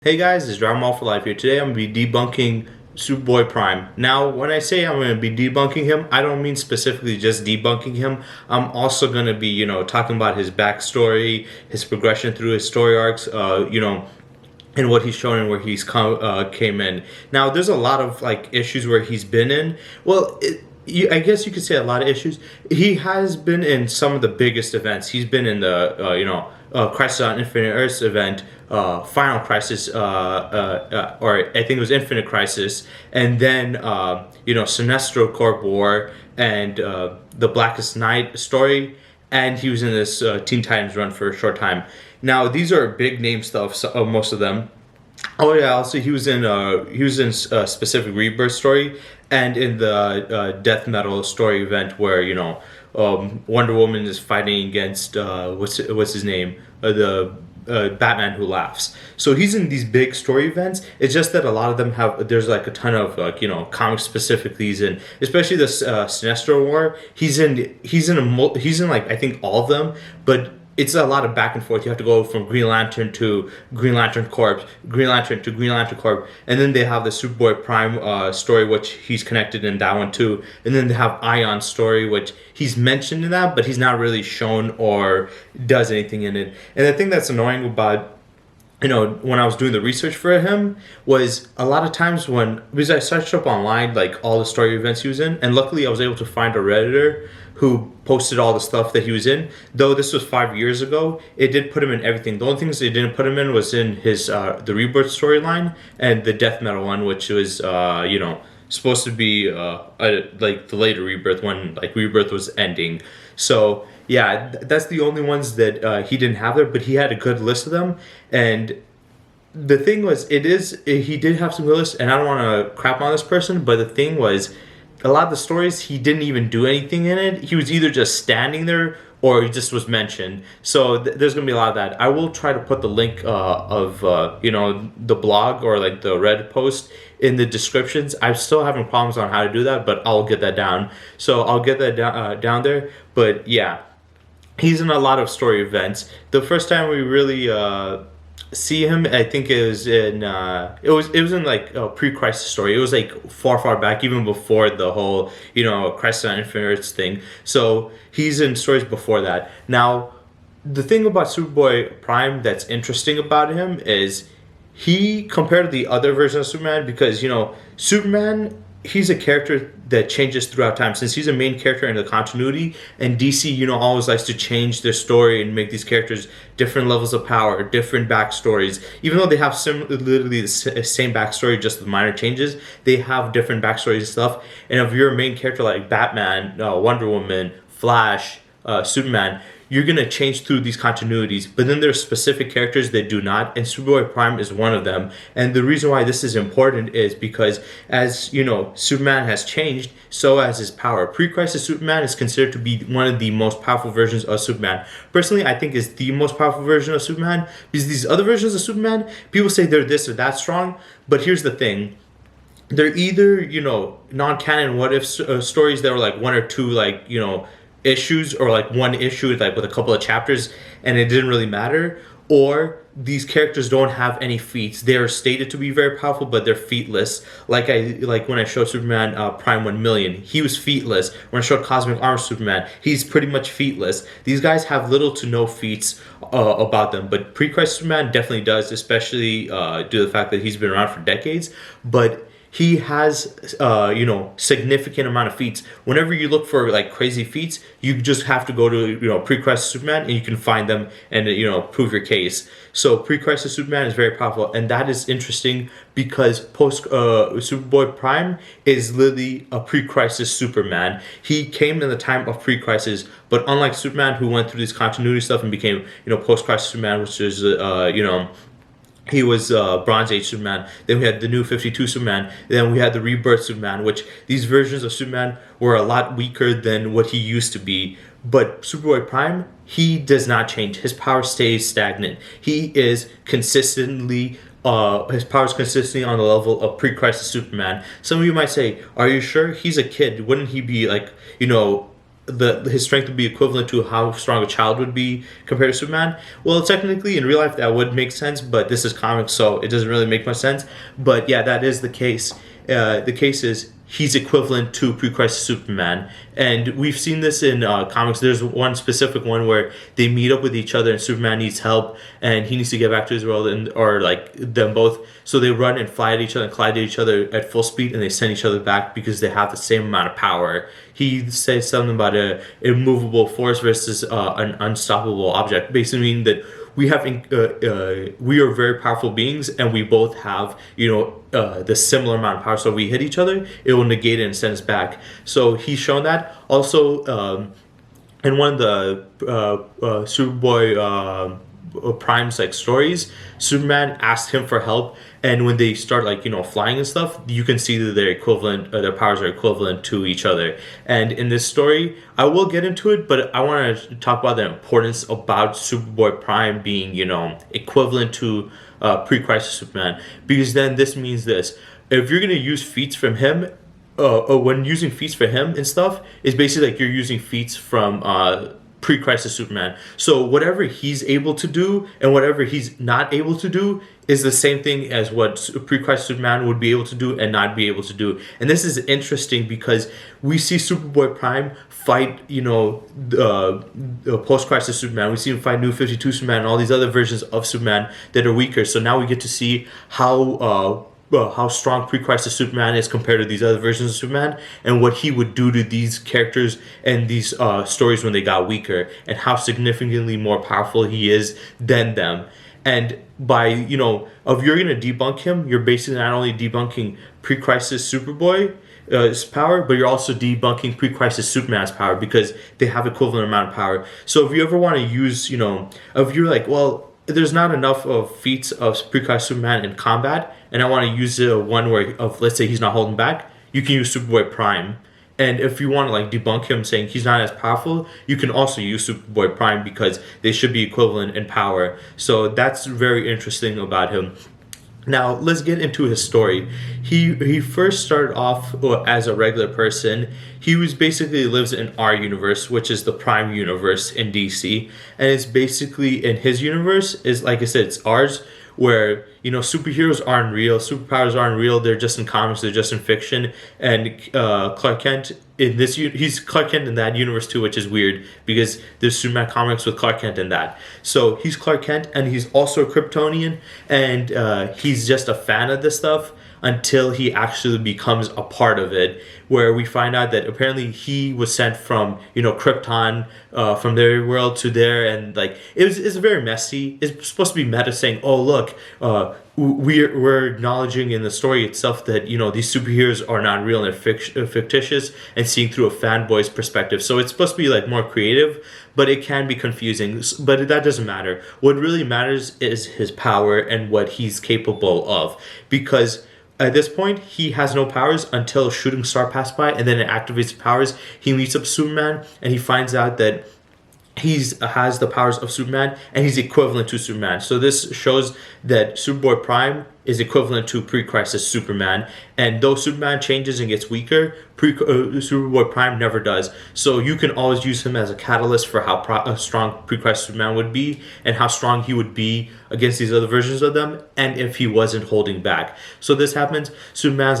Hey guys, it's Dragon Ball for Life here. Today I'm going to be debunking Superboy Prime. Now, when I say I'm going to be debunking him, I don't mean specifically just debunking him. I'm also going to be, talking about his backstory, his progression through his story arcs, and what he's shown and where he's came in. Now, there's a lot of issues where he's been in. Well, I guess you could say a lot of issues. He has been in some of the biggest events. He's been in the Crisis on Infinite Earths event, Final Crisis, or I think it was Infinite Crisis, and then Sinestro Corps War and the Blackest Night story, and he was in this Teen Titans run for a short time. Now these are big name stuff, most of them. Oh yeah, also he was in a specific Rebirth story and in the Death Metal story event where Wonder Woman is fighting against what's his name, the Batman Who Laughs. So he's in these big story events. It's just that a lot of them there's a ton of comic specific he's in, especially this Sinestro War. He's in I think all of them, but it's a lot of back and forth. You have to go from Green Lantern to Green Lantern Corps, Green Lantern to Green Lantern Corps, and then they have the Superboy Prime story, which he's connected in that one too, and then they have Ion's story, which he's mentioned in that, but he's not really shown or does anything in it. And the thing that's annoying about when I was doing the research for him was a lot of times because I searched up online all the story events he was in, and luckily I was able to find a Redditor who posted all the stuff that he was in. Though this was 5 years ago, it did put him in everything. The only things they didn't put him in was in his the Rebirth storyline and the Death Metal one, which was supposed to be the later Rebirth when Rebirth was ending. So yeah, that's the only ones that he didn't have there, but he had a good list of them. And the thing was, he did have some good lists, and I don't want to crap on this person, but the thing was, a lot of the stories he didn't even do anything in it. He was either just standing there or he just was mentioned. So there's gonna be a lot of that. I will try to put the link of the blog or the Reddit post in the descriptions. I'm still having problems on how to do that, but I'll get that down. So I'll get that down there. But yeah, he's in a lot of story events. The first time we really see him, I think it was in a pre-crisis story. It was far back, even before the whole Crisis on Infinite Earths thing. So he's in stories before that. Now, the thing about Superboy Prime that's interesting about him is he, compared to the other version of Superman, because Superman, he's a character that changes throughout time. Since he's a main character in the continuity, and DC, always likes to change their story and make these characters different levels of power, different backstories. Even though they have literally the same backstory, just with minor changes, they have different backstories and stuff. And if you're a main character like Batman, Wonder Woman, Flash, Superman, you're going to change through these continuities, but then there's specific characters that do not, and Superboy Prime is one of them. And the reason why this is important is because, as Superman has changed, so has his power. Pre-Crisis Superman is considered to be one of the most powerful versions of Superman. Personally, I think is the most powerful version of Superman, because these other versions of Superman, people say they're this or that strong, but here's the thing. They're either, non-canon what-if stories that were one or two, issues, or one issue with a couple of chapters and it didn't really matter, or these characters don't have any feats. They're stated to be very powerful, but they're featless. Like when I showed Superman Prime 1 Million, he was featless. When I showed Cosmic Armor Superman, he's pretty much featless. These guys have little to no feats about them, but Pre-Crisis Superman definitely does, especially due to the fact that he's been around for decades. But he has significant amount of feats. Whenever you look for crazy feats, you just have to go to Pre-Crisis Superman and you can find them and prove your case. So Pre-Crisis Superman is very powerful, and that is interesting because post Superboy Prime is literally a pre-crisis Superman. He came in the time of pre-crisis, but unlike Superman, who went through this continuity stuff and became post-crisis Superman, which is he was Bronze Age Superman. Then we had the New 52 Superman. Then we had the Rebirth Superman, which these versions of Superman were a lot weaker than what he used to be. But Superboy Prime, he does not change. His power stays stagnant. He is consistently, his power is consistently on the level of pre-crisis Superman. Some of you might say, are you sure? He's a kid. Wouldn't he be his strength would be equivalent to how strong a child would be compared to Superman. Well, technically in real life that would make sense, but this is comics, so it doesn't really make much sense. But yeah, that is the case. The case is he's equivalent to pre-crisis Superman, and we've seen this in comics. There's one specific one where they meet up with each other, and Superman needs help, and he needs to get back to his world, and or like them both. So they run and fly at each other and collide at each other at full speed, and they send each other back because they have the same amount of power. He says something about a immovable force versus an unstoppable object, basically meaning that we have we are very powerful beings, and we both have the similar amount of power. So if we hit each other, it will negate it and send us back. So he's shown that. Also, in one of the Superboy Prime's like stories, Superman asked him for help, and when they start flying and stuff, you can see that they're equivalent, their powers are equivalent to each other. And in this story, I will get into it, but I want to talk about the importance about Superboy Prime being equivalent to pre-crisis Superman, because then this means this: if you're gonna use feats from him, when using feats for him and stuff, it's basically like you're using feats from pre-crisis Superman. So whatever he's able to do and whatever he's not able to do is the same thing as what pre-crisis Superman would be able to do and not be able to do. And this is interesting because we see Superboy Prime fight, post-crisis Superman. We see him fight New 52 Superman and all these other versions of Superman that are weaker. So now we get to see how strong pre-crisis Superman is compared to these other versions of Superman, and what he would do to these characters and these stories when they got weaker, and how significantly more powerful he is than them. And by, if you're going to debunk him, you're basically not only debunking pre-crisis Superboy power, but you're also debunking pre-crisis Superman's power, because they have equivalent amount of power. So if you ever want to use, if you're like, well, there's not enough of feats of pre-crisis Superman in combat, and I want to use one where, let's say he's not holding back, you can use Superboy Prime. And if you want to debunk him saying he's not as powerful, you can also use Superboy Prime, because they should be equivalent in power. So that's very interesting about him. Now let's get into his story. He first started off as a regular person. He was basically lives in our universe, which is the Prime universe in DC, and it's basically, in his universe is, like I said, it's ours, where superheroes aren't real, superpowers aren't real. They're just in comics, they're just in fiction. And Clark Kent in this he's Clark Kent in that universe too, which is weird because there's Superman comics with Clark Kent in that. So he's Clark Kent, and he's also a Kryptonian, and he's just a fan of this stuff until he actually becomes a part of it, where we find out that apparently he was sent from Krypton, from their world to there, and it's very messy. It's supposed to be meta, saying, oh look, we're acknowledging in the story itself that these superheroes are not real and they're fictitious, and seeing through a fanboy's perspective. So it's supposed to be more creative, but it can be confusing. But that doesn't matter. What really matters is his power and what he's capable of, because at this point, he has no powers until a shooting star passed by, and then it activates his powers. He meets up Superman, and he finds out that he has the powers of Superman, and he's equivalent to Superman. So this shows that Superboy Prime is equivalent to pre-crisis Superman, and though Superman changes and gets weaker, Superboy Prime never does. So you can always use him as a catalyst for how strong pre-crisis Superman would be, and how strong he would be against these other versions of them, and if he wasn't holding back. So this happens, Superman's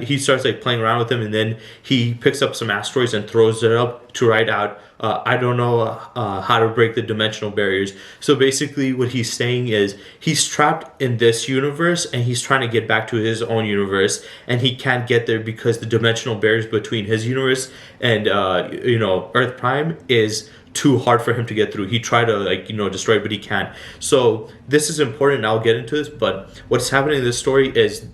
he starts playing around with him, and then he picks up some asteroids and throws it up to write out, I don't know how to break the dimensional barriers. So basically what he's saying is he's trapped in this universe, and he's trying to get back to his own universe, and he can't get there because the dimensional barriers between his universe and Earth Prime is too hard for him to get through. He tried to destroy it, but he can't. So this is important, and I'll get into this, but what's happening in this story is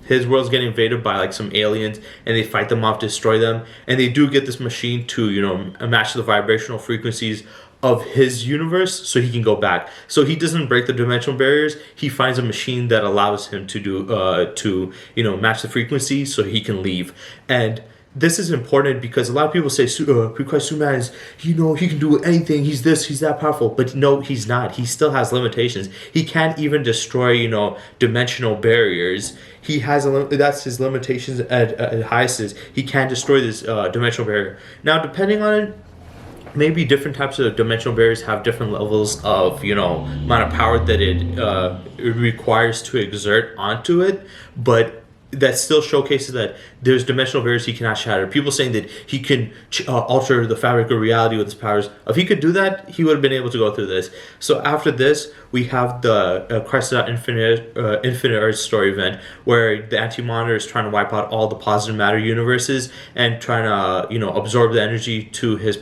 his world's getting invaded by some aliens, and they fight them off, destroy them, and they do get this machine to match the vibrational frequencies of his universe so he can go back. So he doesn't break the dimensional barriers. He finds a machine that allows him to do match the frequency so he can leave. And this is important because a lot of people say because Superman is, he can do anything, he's this, he's that powerful, but no, he's not. He still has limitations. He can't even destroy dimensional barriers. He has that's his limitations at highest, is he can't destroy this dimensional barrier. Now, depending on it, maybe different types of dimensional barriers have different levels of amount of power that it requires to exert onto it, but that still showcases that there's dimensional barriers he cannot shatter. People saying that he can alter the fabric of reality with his powers. If he could do that, he would have been able to go through this. So after this, we have the Crisis on Infinite Earth story event, where the Anti-Monitor is trying to wipe out all the positive matter universes and trying to absorb the energy to his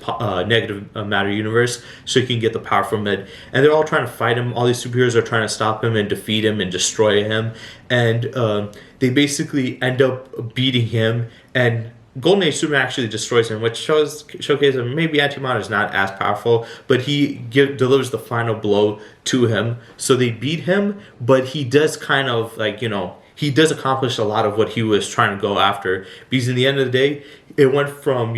negative matter universe so he can get the power from it. And they're all trying to fight him. All these superheroes are trying to stop him and defeat him and destroy him. And they basically end up beating him, and Golden Age Superman actually destroys him, which showcases maybe Anti-Monitor is not as powerful, but he delivers the final blow to him. So they beat him, but he does kind of he does accomplish a lot of what he was trying to go after, because in the end of the day, it went from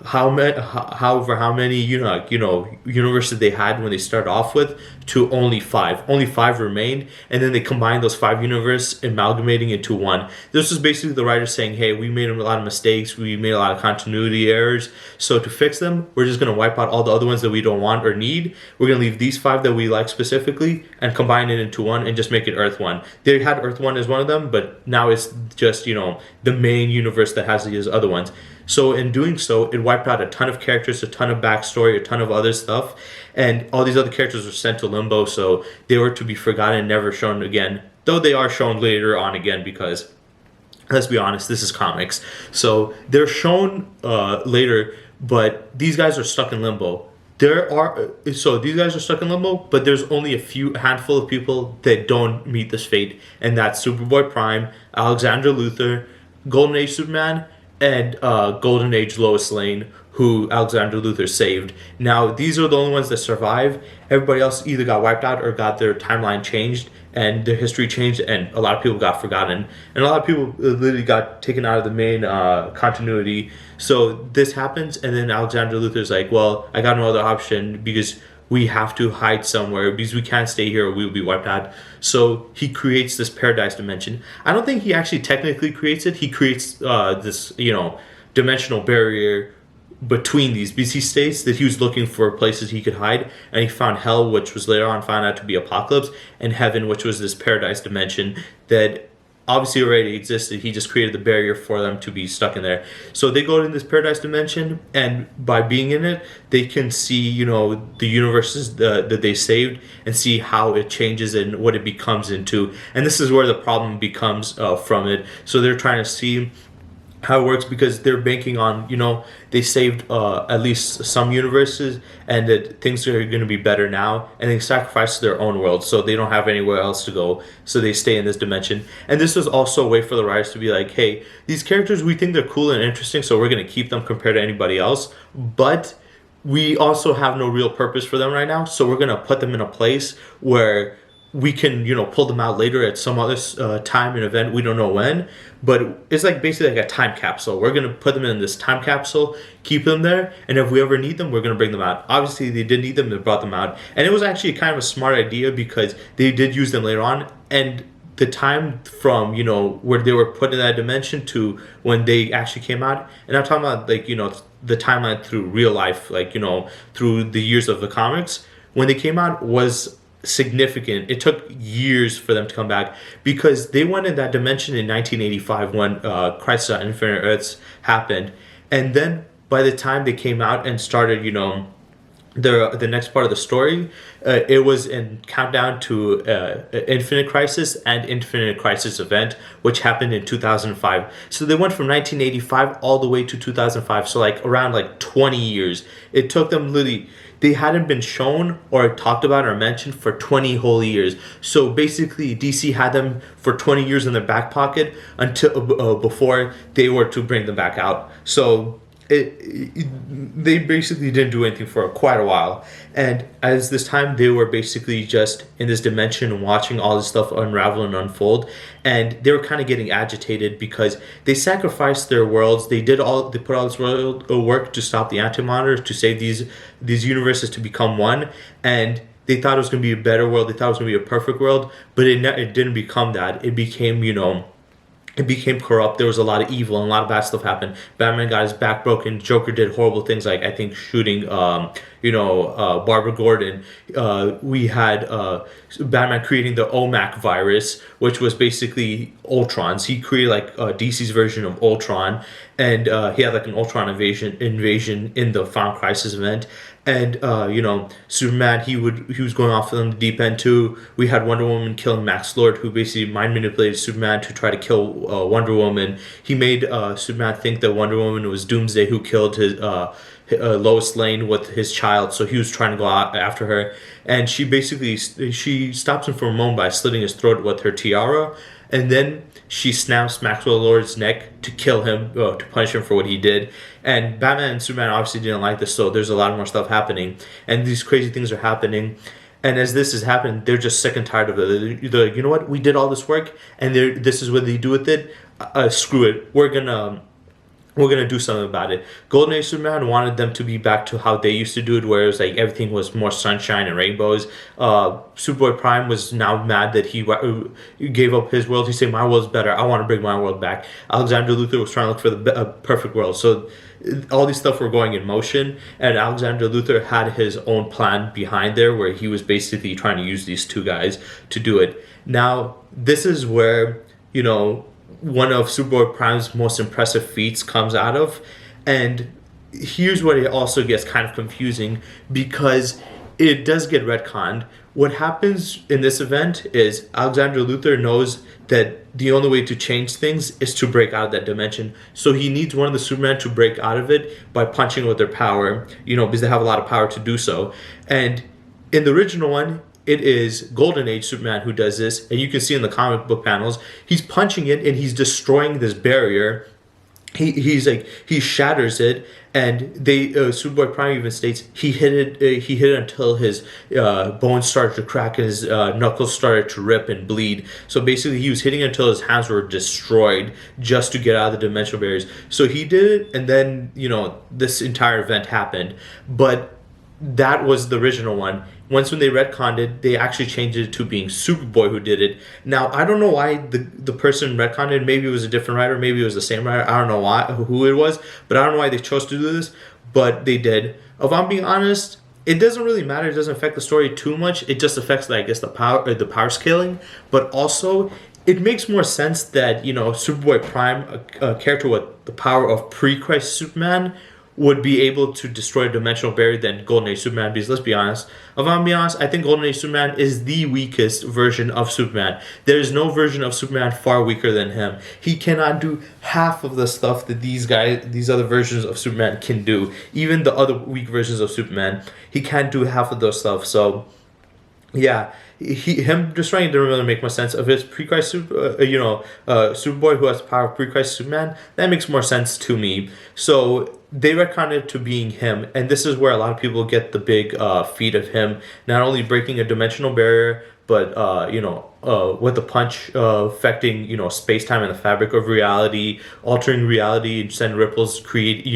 how many universes they had when they started off with to only 5. Only 5 remained, and then they combined those 5 universes, amalgamating into one. This was basically the writers saying, hey, we made a lot of mistakes, we made a lot of continuity errors, so to fix them, we're just going to wipe out all the other ones that we don't want or need. We're going to leave these 5 that we like specifically and combine it into one and just make it Earth 1. They had Earth 1 as one of them, but now it's just the main universe that has these other ones. So in doing so, it wiped out a ton of characters, a ton of backstory, a ton of other stuff, and all these other characters were sent to limbo, so they were to be forgotten and never shown again. Though they are shown later on again, because let's be honest, this is comics. So they're shown later, but these guys are stuck in limbo. These guys are stuck in limbo, but there's only a handful of people that don't meet this fate, and that's Superboy Prime, Alexander Luthor, Golden Age Superman, and Golden Age Lois Lane, who Alexander Luthor saved. Now, these are the only ones that survive. Everybody else either got wiped out or got their timeline changed and their history changed, and a lot of people got forgotten. And a lot of people literally got taken out of the main continuity. So this happens, and then Alexander Luthor's like, well, I got no other option because we have to hide somewhere because we can't stay here or we will be wiped out. So he creates this paradise dimension. I don't think he actually technically creates it. He creates this, dimensional barrier between these, because he states that he was looking for places he could hide, and he found hell, which was later on found out to be Apocalypse, and heaven, which was this paradise dimension that obviously already existed. He just created the barrier for them to be stuck in there. So they go in this paradise dimension, and by being in it, they can see, the universes that they saved and see how it changes and what it becomes into. And this is where the problem becomes from it. So they're trying to see how it works, because they're banking on, they saved at least some universes and that things are going to be better now, and they sacrifice their own world, so they don't have anywhere else to go, so they stay in this dimension. And this was also a way for the writers to be like, hey, these characters, we think they're cool and interesting, so we're going to keep them compared to anybody else, but we also have no real purpose for them right now, so we're going to put them in a place where we can, pull them out later at some other time and event. We don't know when, but it's like basically like a time capsule. We're going to put them in this time capsule, keep them there, and if we ever need them, we're going to bring them out. Obviously, they did need them, they brought them out. And it was actually kind of a smart idea because they did use them later on. And the time from, where they were put in that dimension to when they actually came out, and I'm talking about the timeline through real life, through the years of the comics, when they came out was significant. It took years for them to come back because they went in that dimension in 1985 when Crisis on Infinite Earths happened, and then by the time they came out and started the next part of the story, it was in countdown to Infinite Crisis and Infinite Crisis event, which happened in 2005. So they went from 1985 all the way to 2005, so around 20 years. It took them literally, they hadn't been shown or talked about or mentioned for 20 whole years. So basically, DC had them for 20 years in their back pocket until before they were to bring them back out. So they basically didn't do anything for quite a while. And as this time, they were basically just in this dimension watching all this stuff unravel and unfold. And they were kind of getting agitated because they sacrificed their worlds. They put all this work to stop the Anti-Monitors, to save these universes to become one. And they thought it was going to be a better world. They thought it was going to be a perfect world. But it didn't become that. It became, it became corrupt. There was a lot of evil and a lot of bad stuff happened. Batman got his back broken. Joker did horrible things, like I think shooting, Barbara Gordon. We had Batman creating the OMAC virus, which was basically Ultron's. He created like DC's version of Ultron, and he had like an Ultron invasion in the Final Crisis event. And Superman, he was going off on the deep end too. We had Wonder Woman killing Max Lord, who basically mind manipulated Superman to try to kill Wonder Woman. He made Superman think that Wonder Woman was Doomsday, who killed his Lois Lane with his child. So he was trying to go out after her, and she stops him for a moment by slitting his throat with her tiara, and then she snaps Maxwell Lord's neck to kill him, to punish him for what he did. And Batman and Superman obviously didn't like this, so there's a lot more stuff happening. And these crazy things are happening. And as this is happening, they're just sick and tired of it. They're like, you know what? We did all this work, and this is what they do with it. Screw it. We're gonna do something about it. Golden Age Superman wanted them to be back to how they used to do it, where it was like everything was more sunshine and rainbows. Superboy Prime was now mad that he gave up his world. He said, "My world's better. I want to bring my world back." Alexander Luthor was trying to look for the perfect world. So all these stuff were going in motion, and Alexander Luthor had his own plan behind there, where he was basically trying to use these two guys to do it. Now, this is where one of Superboy Prime's most impressive feats comes out of. And here's where it also gets kind of confusing, because it does get retconned. What happens in this event is Alexander Luthor knows that the only way to change things is to break out of that dimension. So he needs one of the Supermen to break out of it by punching with their power, because they have a lot of power to do so. And in the original one, it is Golden Age Superman who does this, and you can see in the comic book panels, he's punching it and he's destroying this barrier. He shatters it, and Superboy Prime even states he hit it until his bones started to crack and his knuckles started to rip and bleed. So basically, he was hitting until his hands were destroyed just to get out of the dimensional barriers. So he did it, and then this entire event happened, but that was the original one. Once when they retconned it, they actually changed it to being Superboy who did it. Now, I don't know why the person retconned it. Maybe it was a different writer. Maybe it was the same writer. I don't know who it was. But I don't know why they chose to do this. But they did. If I'm being honest, it doesn't really matter. It doesn't affect the story too much. It just affects, the power scaling. But also, it makes more sense that, Superboy Prime, a character with the power of pre-Christ Superman, would be able to destroy a dimensional barrier than Golden Age Superman, because let's be honest, if I'm being honest, I think Golden Age Superman is the weakest version of Superman. There is no version of Superman far weaker than him. He cannot do half of the stuff that these other versions of Superman can do. Even the other weak versions of Superman, he can't do half of those stuff. So yeah, him destroying it didn't really make much sense. Of his pre-Christ Superboy who has the power of pre-Christ Superman, that makes more sense to me. So they retconned it to being him, and this is where a lot of people get the big feat of him not only breaking a dimensional barrier, but with the punch affecting space-time and the fabric of reality, altering reality and send ripples, create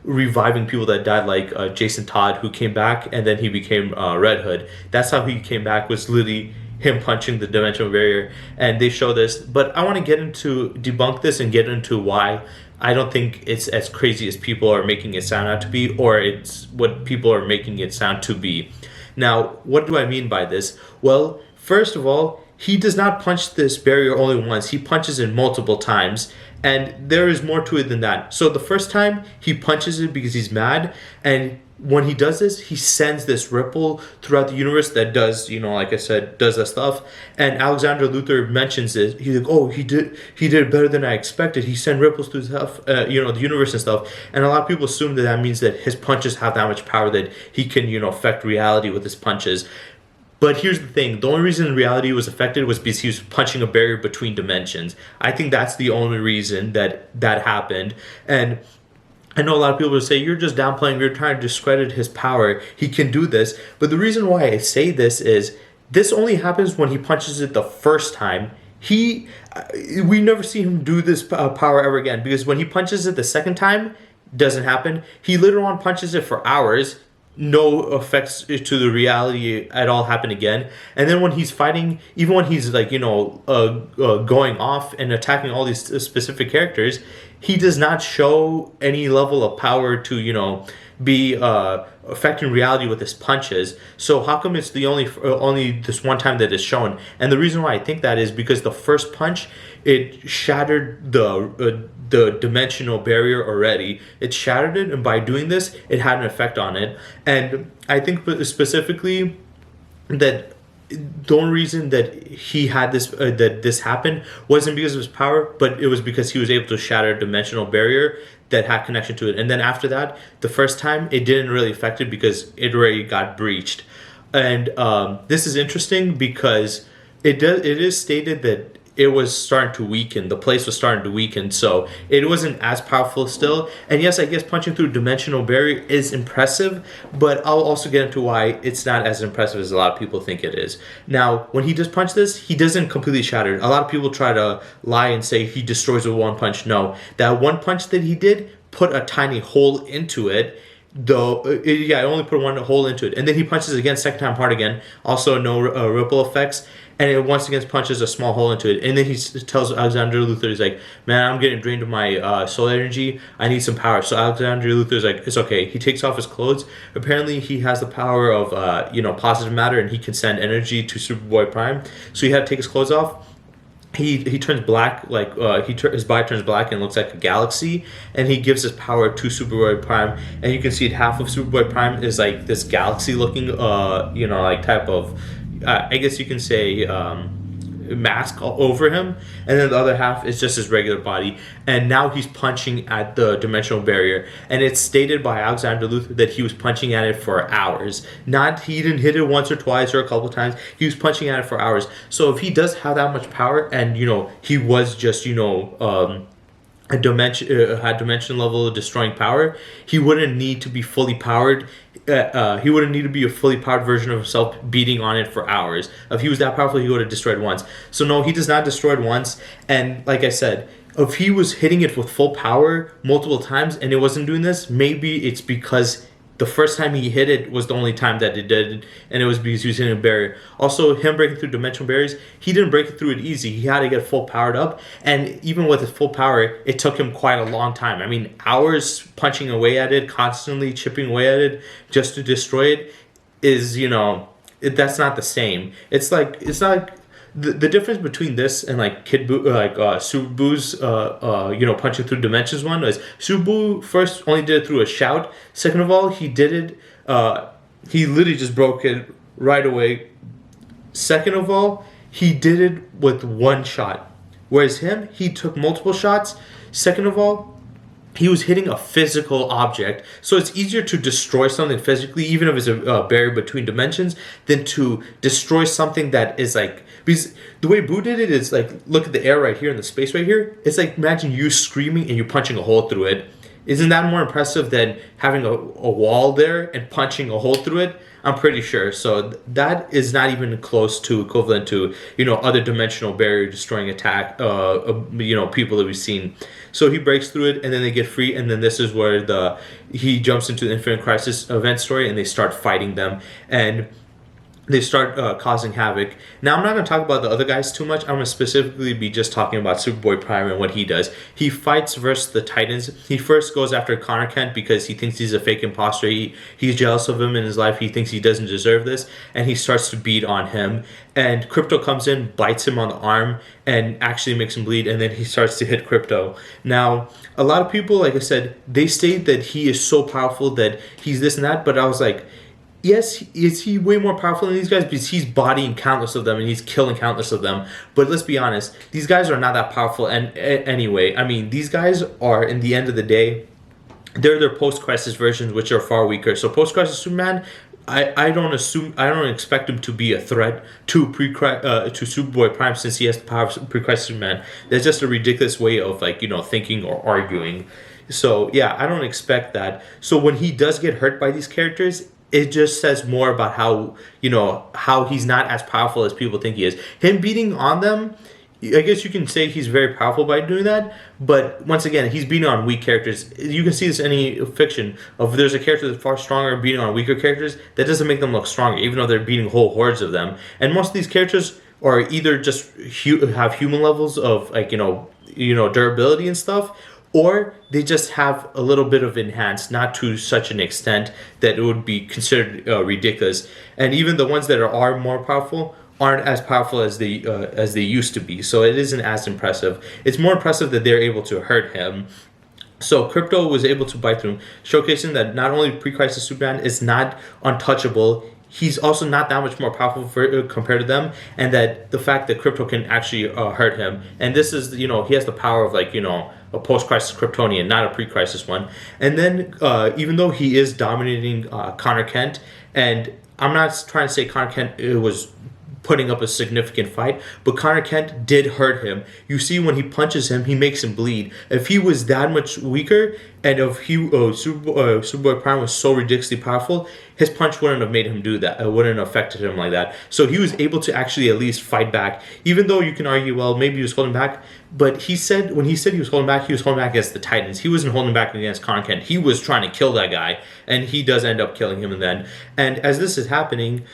reviving people that died, like Jason Todd, who came back and then he became Red Hood. That's how he came back, was literally him punching the dimensional barrier. And they show this, but I want to debunk this and get into why I don't think it's as crazy as people are making it sound out to be, or it's what people are making it sound to be. Now, what do I mean by this? Well, first of all, he does not punch this barrier only once. He punches it multiple times, and there is more to it than that. So the first time, he punches it because he's mad, and when he does this, he sends this ripple throughout the universe that does, like I said, does that stuff. And Alexander Luthor mentions it. He's like, "Oh, he did it better than I expected. He sent ripples through stuff, the universe and stuff." And a lot of people assume that means that his punches have that much power that he can, affect reality with his punches. But here's the thing. The only reason reality was affected was because he was punching a barrier between dimensions. I think that's the only reason that happened. And I know a lot of people will say you're just downplaying, you're trying to discredit his power. He can do this. But the reason why I say this is this only happens when he punches it the first time. We never see him do this power ever again, because when he punches it the second time, doesn't happen. He later on punches it for hours. No effects to the reality at all happen again. And then when he's fighting, even when he's like, going off and attacking all these specific characters, he does not show any level of power to, be affecting reality with his punches. So how come it's the only this one time that is shown? And the reason why I think that is because the first punch, it shattered the dimensional barrier already. It shattered it, and by doing this, it had an effect on it. And I think specifically that the only reason that he had this that this happened wasn't because of his power, but it was because he was able to shatter a dimensional barrier that had connection to it. And then after that, the first time, it didn't really affect it because it already got breached. And this is interesting because it is stated that it was starting to weaken. The place was starting to weaken, so it wasn't as powerful still. And yes, I guess punching through dimensional barrier is impressive, but I'll also get into why it's not as impressive as a lot of people think it is. Now, when he does punch this, he doesn't completely shatter it. A lot of people try to lie and say he destroys with one punch. No, that one punch that he did put a tiny hole into it. I only put one hole into it, and then he punches again, second time hard again. Also, no ripple effects, and it once again punches a small hole into it. And then he tells Alexander Luthor, he's like, "Man, I'm getting drained of my soul energy. I need some power." So Alexander Luthor's like, "It's okay." He takes off his clothes. Apparently, he has the power of positive matter, and he can send energy to Superboy Prime. So he had to take his clothes off. He turns black, his body turns black and looks like a galaxy, and he gives his power to Superboy Prime. And you can see half of Superboy Prime is like this galaxy-looking, type of, I guess you can say, mask over him, and then the other half is just his regular body. And now he's punching at the dimensional barrier, and it's stated by Alexander Luthor that he was punching at it for hours. He didn't hit it once or twice or a couple times. He was punching at it for hours. So if he does have that much power, and he was just had dimension level destroying power, he wouldn't need to be fully powered. He wouldn't need to be a fully powered version of himself beating on it for hours. If he was that powerful, he would have destroyed once. So no, he does not destroy it once. And like I said, if he was hitting it with full power multiple times and it wasn't doing this, maybe it's because the first time he hit it was the only time that it did, and it was because he was hitting a barrier. Also, him breaking through dimensional barriers, he didn't break through it easy. He had to get full powered up, and even with his full power, it took him quite a long time. I mean, hours punching away at it, constantly chipping away at it just to destroy it is, that's not the same. It's not like the difference between this and like Subaru's punching through dimensions one is Subaru first only did it through a shout. Second of all, he did it he literally just broke it right away. Second of all, he did it with one shot, whereas he took multiple shots. Second of all, he was hitting a physical object, so it's easier to destroy something physically, even if it's a barrier between dimensions, than to destroy something that is like, because the way Boo did it is like, look at the air right here and the space right here. It's like, imagine you screaming and you're punching a hole through it. Isn't that more impressive than having a wall there and punching a hole through it? I'm pretty sure. So that is not even close to equivalent to, other dimensional barrier destroying attack, people that we've seen. So he breaks through it, and then they get free, and then this is where he jumps into the Infinite Crisis event story, and they start fighting them, and they start causing havoc. Now, I'm not going to talk about the other guys too much. I'm going to specifically be just talking about Superboy Prime and what he does. He fights versus the Titans. He first goes after Connor Kent because he thinks he's a fake imposter. He's jealous of him in his life. He thinks he doesn't deserve this, and he starts to beat on him. And Crypto comes in, bites him on the arm, and actually makes him bleed, and then he starts to hit Crypto. Now, a lot of people, like I said, they state that he is so powerful that he's this and that, but I was like, yes, is he way more powerful than these guys? Because he's bodying countless of them and he's killing countless of them. But let's be honest, these guys are not that powerful anyway. I mean, these guys are, in the end of the day, they're their post-crisis versions, which are far weaker. So post-crisis Superman, I don't expect him to be a threat to Superboy Prime, since he has the power of pre-crisis Superman. That's just a ridiculous way of thinking or arguing. So yeah, I don't expect that. So when he does get hurt by these characters, it just says more about how, how he's not as powerful as people think he is. Him beating on them, I guess you can say he's very powerful by doing that, but once again, he's beating on weak characters. You can see this in any fiction. If there's a character that's far stronger beating on weaker characters, that doesn't make them look stronger, even though they're beating whole hordes of them. And most of these characters are either just have human levels of durability and stuff, or they just have a little bit of enhanced, not to such an extent that it would be considered ridiculous. And even the ones that are more powerful aren't as powerful as they used to be. So it isn't as impressive. It's more impressive that they're able to hurt him. So Crypto was able to bite through him, showcasing that not only pre-crisis Superman is not untouchable, he's also not that much more powerful compared to them, and that the fact that Crypto can actually hurt him. And this is, he has the power of a post-crisis Kryptonian, not a pre-crisis one. And then even though he is dominating Connor Kent, and I'm not trying to say Connor Kent was putting up a significant fight, but Connor Kent did hurt him. You see, when he punches him, he makes him bleed. If he was that much weaker, and if Superboy Prime was so ridiculously powerful, his punch wouldn't have made him do that. It wouldn't have affected him like that. So he was able to actually at least fight back, even though you can argue, well, maybe he was holding back. But when he said he was holding back against the Titans. He wasn't holding back against Connor Kent. He was trying to kill that guy, and he does end up killing him in the end. And as this is happening,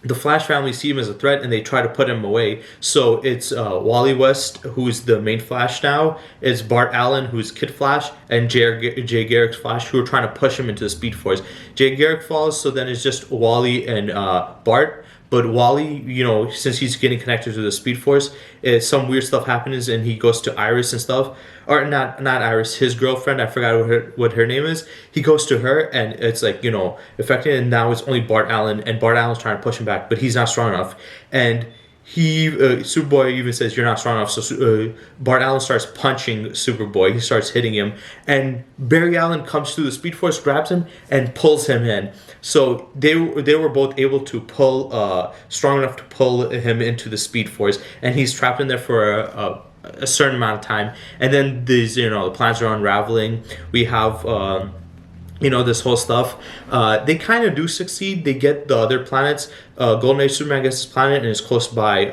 the Flash family see him as a threat, and they try to put him away. So it's Wally West, who's the main Flash now. It's Bart Allen, who's Kid Flash, and Jay Garrick's Flash, who are trying to push him into the Speed Force. Jay Garrick falls, so then it's just Wally and Bart. But Wally, since he's getting connected to the Speed Force, some weird stuff happens, and he goes to Iris and stuff. Or not Iris, his girlfriend, I forgot what her name is. He goes to her, and it's affecting, and now it's only Bart Allen, and Bart Allen's trying to push him back, but he's not strong enough. And Superboy even says, "You're not strong enough." So Bart Allen starts punching Superboy. He starts hitting him, and Barry Allen comes through the Speed Force, grabs him, and pulls him in. So they were both able to pull strong enough to pull him into the Speed Force, and he's trapped in there for a certain amount of time. And then these the plans are unraveling. We have this whole stuff. They kind of do succeed. They get the other planets. Golden Age Superman gets his planet and is close by,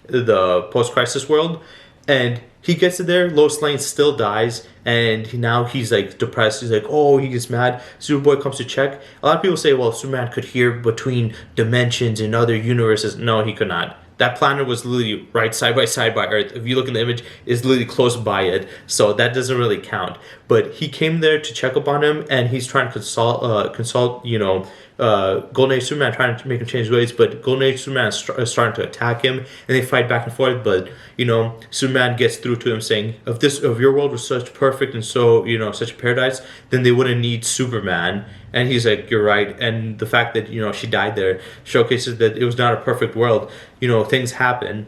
the post-crisis world. And he gets it there. Lois Lane still dies. And now he's depressed. He's he gets mad. Superboy comes to check. A lot of people say, well, Superman could hear between dimensions and other universes. No, he could not. That planet was literally right side by Earth. If you look in the image, it's literally close by it. So that doesn't really count. But he came there to check up on him, and he's trying to consult Golden Age Superman, trying to make him change ways. But Golden Age Superman is starting to attack him, and they fight back and forth. But Superman gets through to him, saying, if your world was such perfect and so such a paradise, then they wouldn't need Superman. And he's like, you're right. And the fact that she died there showcases that it was not a perfect world. Things happen.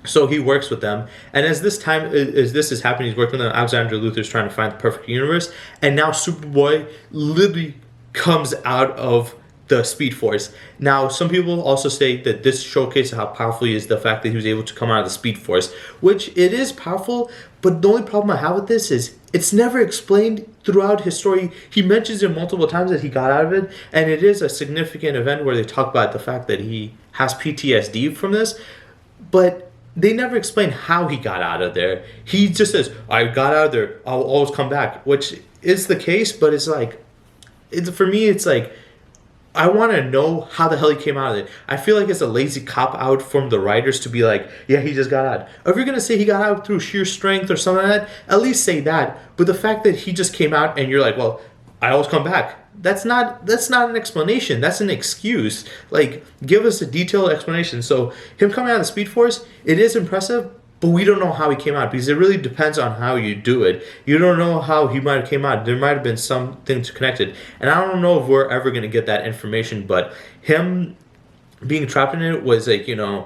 So he works with them, and as this is happening, he's working with them. Alexander Luthor's trying to find the perfect universe, and now Superboy literally comes out of the Speed Force. Now, some people also say that this showcases how powerful he is, the fact that he was able to come out of the Speed Force, which it is powerful, but the only problem I have with this is it's never explained throughout his story. He mentions it multiple times that he got out of it, and it is a significant event where they talk about the fact that he has PTSD from this, but they never explain how he got out of there. He just says, I got out of there, I'll always come back, which is the case, but for me, I want to know how the hell he came out of it. I feel like it's a lazy cop-out from the writers to be like, yeah, he just got out. If you're going to say he got out through sheer strength or something like that, at least say that. But the fact that he just came out and you're like, well, I always come back. That's not an explanation. That's an excuse. Give us a detailed explanation. So him coming out of the Speed Force, it is impressive, but we don't know how he came out because it really depends on how you do it. You don't know how he might have came out. There might have been something connected. And I don't know if we're ever going to get that information, but him being trapped in it was him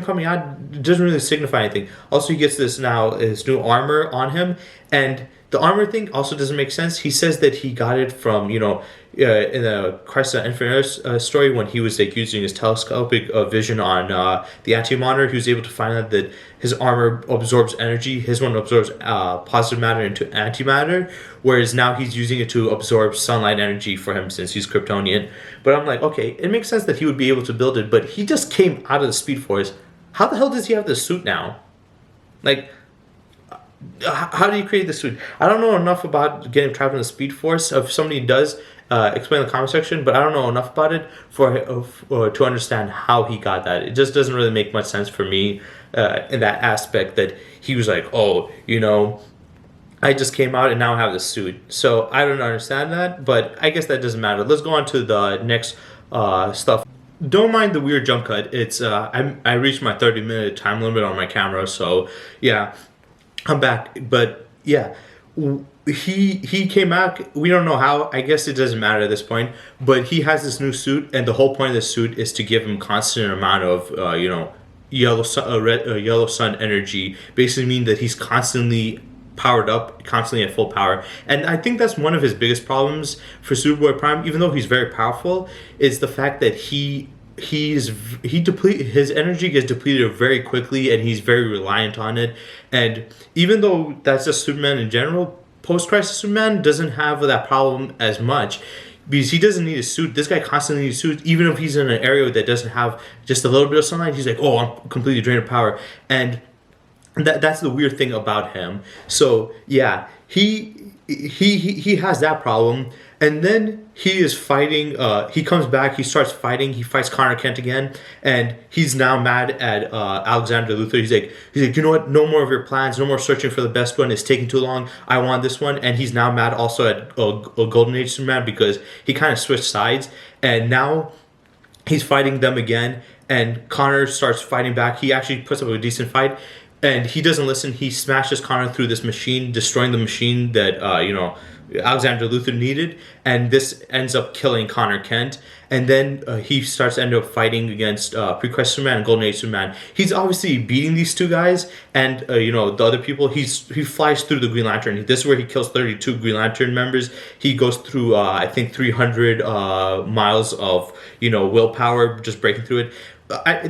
coming out doesn't really signify anything. Also, he gets this now, his new armor on him, and the armor thing also doesn't make sense. He says that he got it from, in the Crisis on Infinite Earths story, when he was like using his telescopic vision on the antimatter, he was able to find out that his armor absorbs energy. His one absorbs positive matter into antimatter, whereas now he's using it to absorb sunlight energy for him since he's Kryptonian. But I'm like, okay, it makes sense that he would be able to build it, but he just came out of the Speed Force. How the hell does he have the suit now? Like, how do you create the suit? I don't know enough about getting trapped in the Speed Force. If somebody does, explain in the comment section, but I don't know enough about it to understand how he got that. It just doesn't really make much sense for me in that aspect, that he was like, oh, I just came out and now I have the suit. So I don't understand that, but I guess that doesn't matter. Let's go on to the next stuff. Don't mind the weird jump cut. It's I reached my 30-minute time limit on my camera, so yeah, I'm back. But yeah, he came back. We don't know how. I guess it doesn't matter at this point. But he has this new suit, and the whole point of the suit is to give him constant amount of yellow sun energy. Basically, mean that he's constantly powered up, constantly at full power. And I think that's one of his biggest problems for Superboy Prime, even though he's very powerful, is the fact that his energy gets depleted very quickly, and he's very reliant on it. And even though that's just Superman in general, post-crisis Superman doesn't have that problem as much, because he doesn't need a suit. This guy constantly needs a suit. Even if he's in an area that doesn't have just a little bit of sunlight, he's like, oh, I'm completely drained of power. And that's the weird thing about him. So yeah, he has that problem, and then he is fighting. He comes back. He starts fighting. He fights Connor Kent again, and he's now mad at Alexander Luthor. He's like, you know what? No more of your plans. No more searching for the best one. It's taking too long. I want this one. And he's now mad also at Golden Age Superman, because he kind of switched sides, and now he's fighting them again. And Connor starts fighting back. He actually puts up a decent fight. And he doesn't listen. He smashes Connor through this machine, destroying the machine that Alexander Luthor needed, and this ends up killing Connor Kent. And then he starts to end up fighting against Pre-Crisis Superman and Golden Age Superman. He's obviously beating these two guys, and the other people. He flies through the Green Lantern. This is where he kills 32 Green Lantern members. He goes through I think 300 miles of willpower, just breaking through it.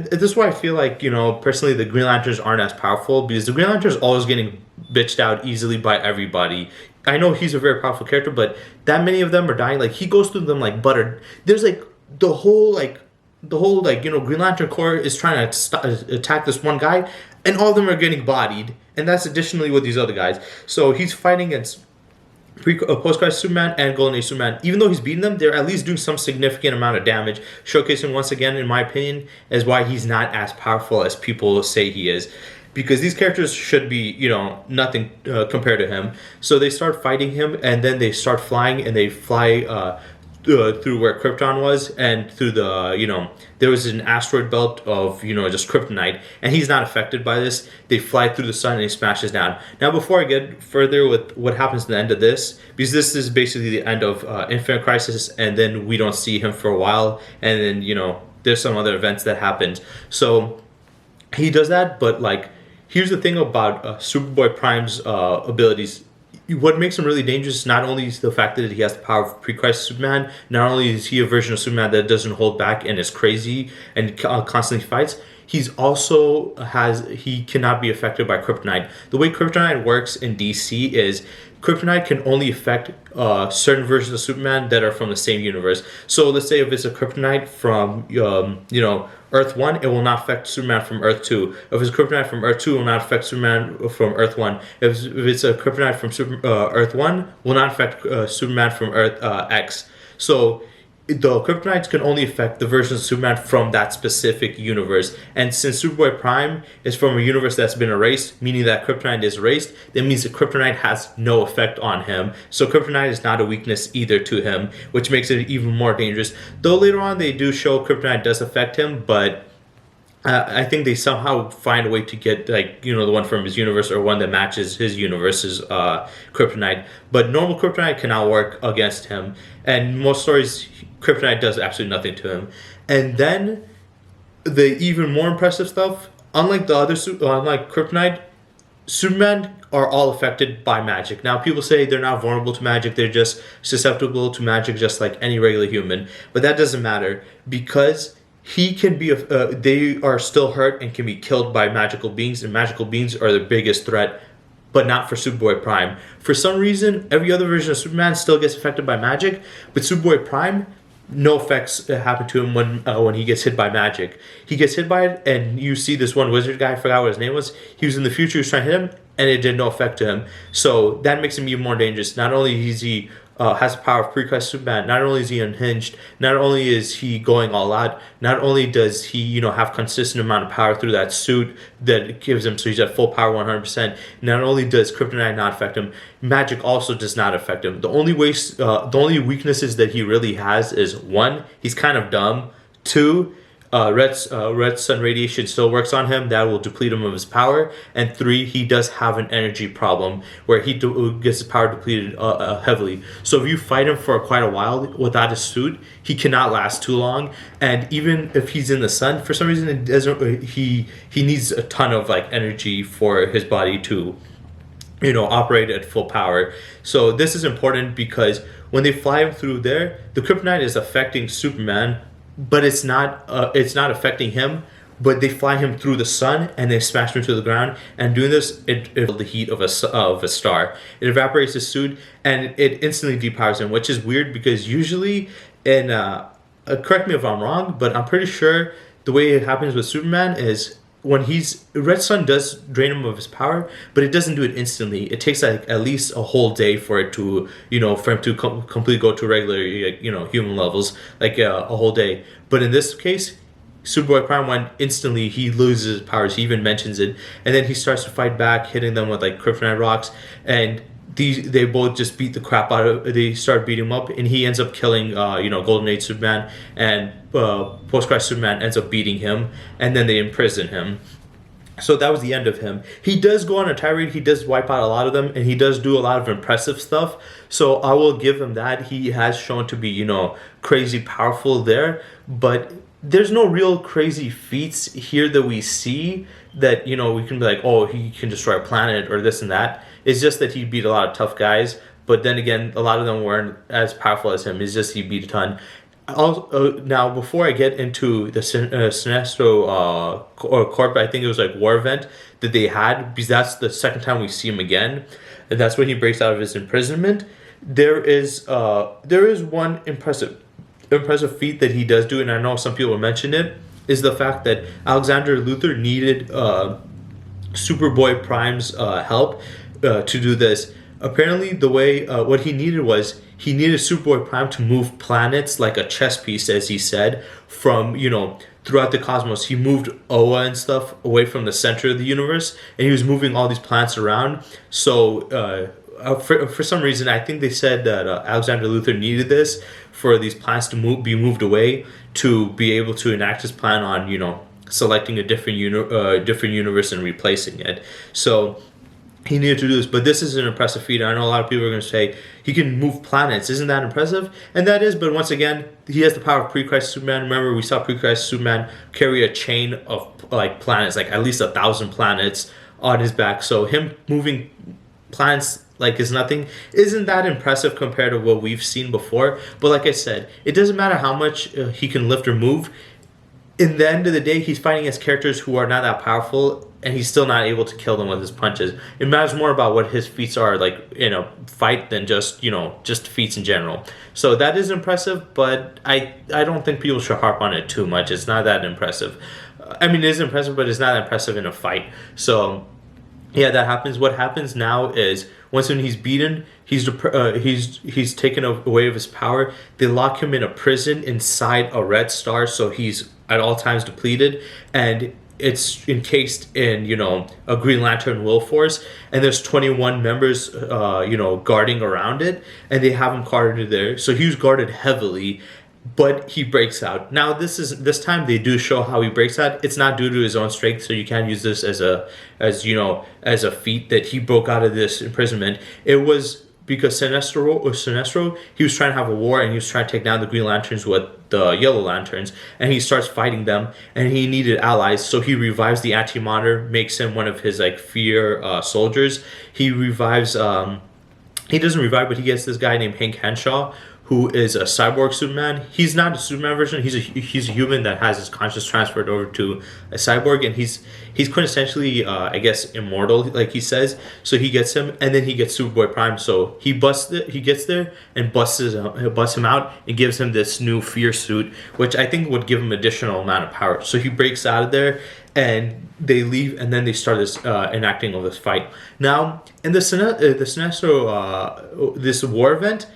This is why I feel like, personally, the Green Lanterns aren't as powerful, because the Green Lantern is always getting bitched out easily by everybody. I know he's a very powerful character, but that many of them are dying. Like, he goes through them like butter. There's like the whole Green Lantern Corps is trying to attack this one guy, and all of them are getting bodied. And that's additionally with these other guys. So he's fighting against post-crisis Superman and Golden Age Superman. Even though he's beating them, they're at least doing some significant amount of damage, showcasing once again, in my opinion, as why he's not as powerful as people say he is. Because these characters should be, nothing compared to him. So they start fighting him, and then they start flying, and they fly through where Krypton was, and through the, there was an asteroid belt of, just kryptonite, and he's not affected by this. They fly through the sun, and he smashes down. Now, before I get further with what happens at the end of this, because this is basically the end of Infinite Crisis, and then we don't see him for a while, and then, there's some other events that happened. So he does that, but, here's the thing about Superboy Prime's abilities. What makes him really dangerous, not only is the fact that he has the power of Pre-Crisis Superman, not only is he a version of Superman that doesn't hold back and is crazy and constantly fights, he cannot be affected by kryptonite. The way kryptonite works in DC is kryptonite can only affect certain versions of Superman that are from the same universe. So let's say if it's a kryptonite from Earth 1, it will not affect Superman from Earth 2. If it's kryptonite from Earth 2, it will not affect Superman from Earth 1. If it's a kryptonite from Earth 1, it will not affect Superman from Earth X. So the kryptonites can only affect the versions of Superman from that specific universe. And since Superboy Prime is from a universe that's been erased, meaning that kryptonite is erased, that means that kryptonite has no effect on him. So kryptonite is not a weakness either to him, which makes it even more dangerous. Though later on they do show kryptonite does affect him, but I think they somehow find a way to get the one from his universe, or one that matches his universe's kryptonite. But normal kryptonite cannot work against him. And most stories, kryptonite does absolutely nothing to him. And then the even more impressive stuff, unlike kryptonite, Superman are all affected by magic. Now, people say they're not vulnerable to magic, they're just susceptible to magic just like any regular human. But that doesn't matter because he can be, they are still hurt and can be killed by magical beings, and magical beings are the biggest threat, but not for Superboy Prime. For some reason, every other version of Superman still gets affected by magic, but Superboy Prime, no effects happen to him when he gets hit by magic. He gets hit by it, and you see this one wizard guy, I forgot what his name was. He was in the future, he was trying to hit him, and it did no effect to him. So that makes him even more dangerous. Not only is he has the power of pre-Christ Superman, not only is he unhinged, not only is he going all out, not only does he have consistent amount of power through that suit that it gives him, so he's at full power 100%. Not only does kryptonite not affect him, magic also does not affect him. The only weaknesses that he really has is, one, he's kind of dumb. Two, red sun radiation still works on him. That will deplete him of his power. And three, he does have an energy problem where he gets his power depleted heavily. So if you fight him for quite a while without a suit, he cannot last too long. And even if he's in the sun, for some reason, it doesn't. He needs a ton of energy for his body to operate at full power. So this is important because when they fly him through there, the kryptonite is affecting Superman, but it's not affecting him. But they fly him through the sun and they smash him to the ground. And doing this, it the heat of a star. It evaporates his suit and it instantly depowers him, which is weird because usually in correct me if I'm wrong, but I'm pretty sure the way it happens with Superman is when red sun does drain him of his power, but it doesn't do it instantly. It takes at least a whole day for it to for him to completely go to regular human levels, a whole day. But in this case, Superboy Prime went instantly. He loses his powers. He even mentions it, and then he starts to fight back, hitting them with kryptonite rocks, and they both just beat the crap out of. They start beating him up, and he ends up killing Golden Age Superman, and Post-Christ Superman ends up beating him, and then they imprison him. So that was the end of him. He does go on a tirade. He does wipe out a lot of them, and he does do a lot of impressive stuff. So I will give him that. He has shown to be crazy powerful there, but there's no real crazy feats here that we see that we can be like, oh, he can destroy a planet or this and that. It's just that he beat a lot of tough guys, but then again, a lot of them weren't as powerful as him. It's just he beat a ton. Now, before I get into the Sinestro Corp, I think it was war event that they had, because that's the second time we see him again, and that's when he breaks out of his imprisonment. There is one impressive feat that he does do, and I know some people mention it, is the fact that Alexander Luthor needed Superboy Prime's help to do this. Apparently, the way what he needed was he needed Superboy Prime to move planets like a chess piece, as he said, from throughout the cosmos. He moved Oa and stuff away from the center of the universe, and he was moving all these planets around. So for some reason, I think they said that Alexander Luthor needed this for these planets to be moved away to be able to enact his plan on selecting a different universe and replacing it. So he needed to do this, but this is an impressive feat. I know a lot of people are going to say he can move planets. Isn't that impressive? And that is, but once again, he has the power of pre-Christ Superman. Remember, we saw pre-Christ Superman carry a chain of planets, at least 1,000 planets on his back. So him moving planets is nothing. Isn't that impressive compared to what we've seen before? But like I said, it doesn't matter how much he can lift or move. In the end of the day, he's fighting against characters who are not that powerful, and he's still not able to kill them with his punches. It matters more about what his feats are in a fight than just feats in general. So that is impressive, but I don't think people should harp on it too much. It's not that impressive. I mean, it is impressive, but it's not impressive in a fight. So yeah, that happens. What happens now is once when he's beaten, he's taken away of his power. They lock him in a prison inside a red star, so he's at all times depleted, and it's encased in a Green Lantern will force, and there's 21 members guarding around it, and they have him guarded there. So he was guarded heavily, but he breaks out. Now this time they do show how he breaks out. It's not due to his own strength, so you can't use this as a feat that he broke out of this imprisonment. It was because Sinestro, he was trying to have a war and he was trying to take down the Green Lanterns with the Yellow Lanterns, and he starts fighting them, and he needed allies, so he revives the Anti-Monitor, makes him one of his like fear soldiers. He revives. He doesn't revive, but he gets this guy named Hank Henshaw, who is a cyborg Superman. He's not a Superman version. He's a human that has his conscious transferred over to a cyborg, and he's quintessentially, I guess, immortal, like he says. So he gets him, and then he gets Superboy Prime. So he gets there and busts him out and gives him this new fear suit, which I think would give him additional amount of power. So he breaks out of there, and they leave, and then they start this enacting of this fight. Now, in the Sinestro, this war event,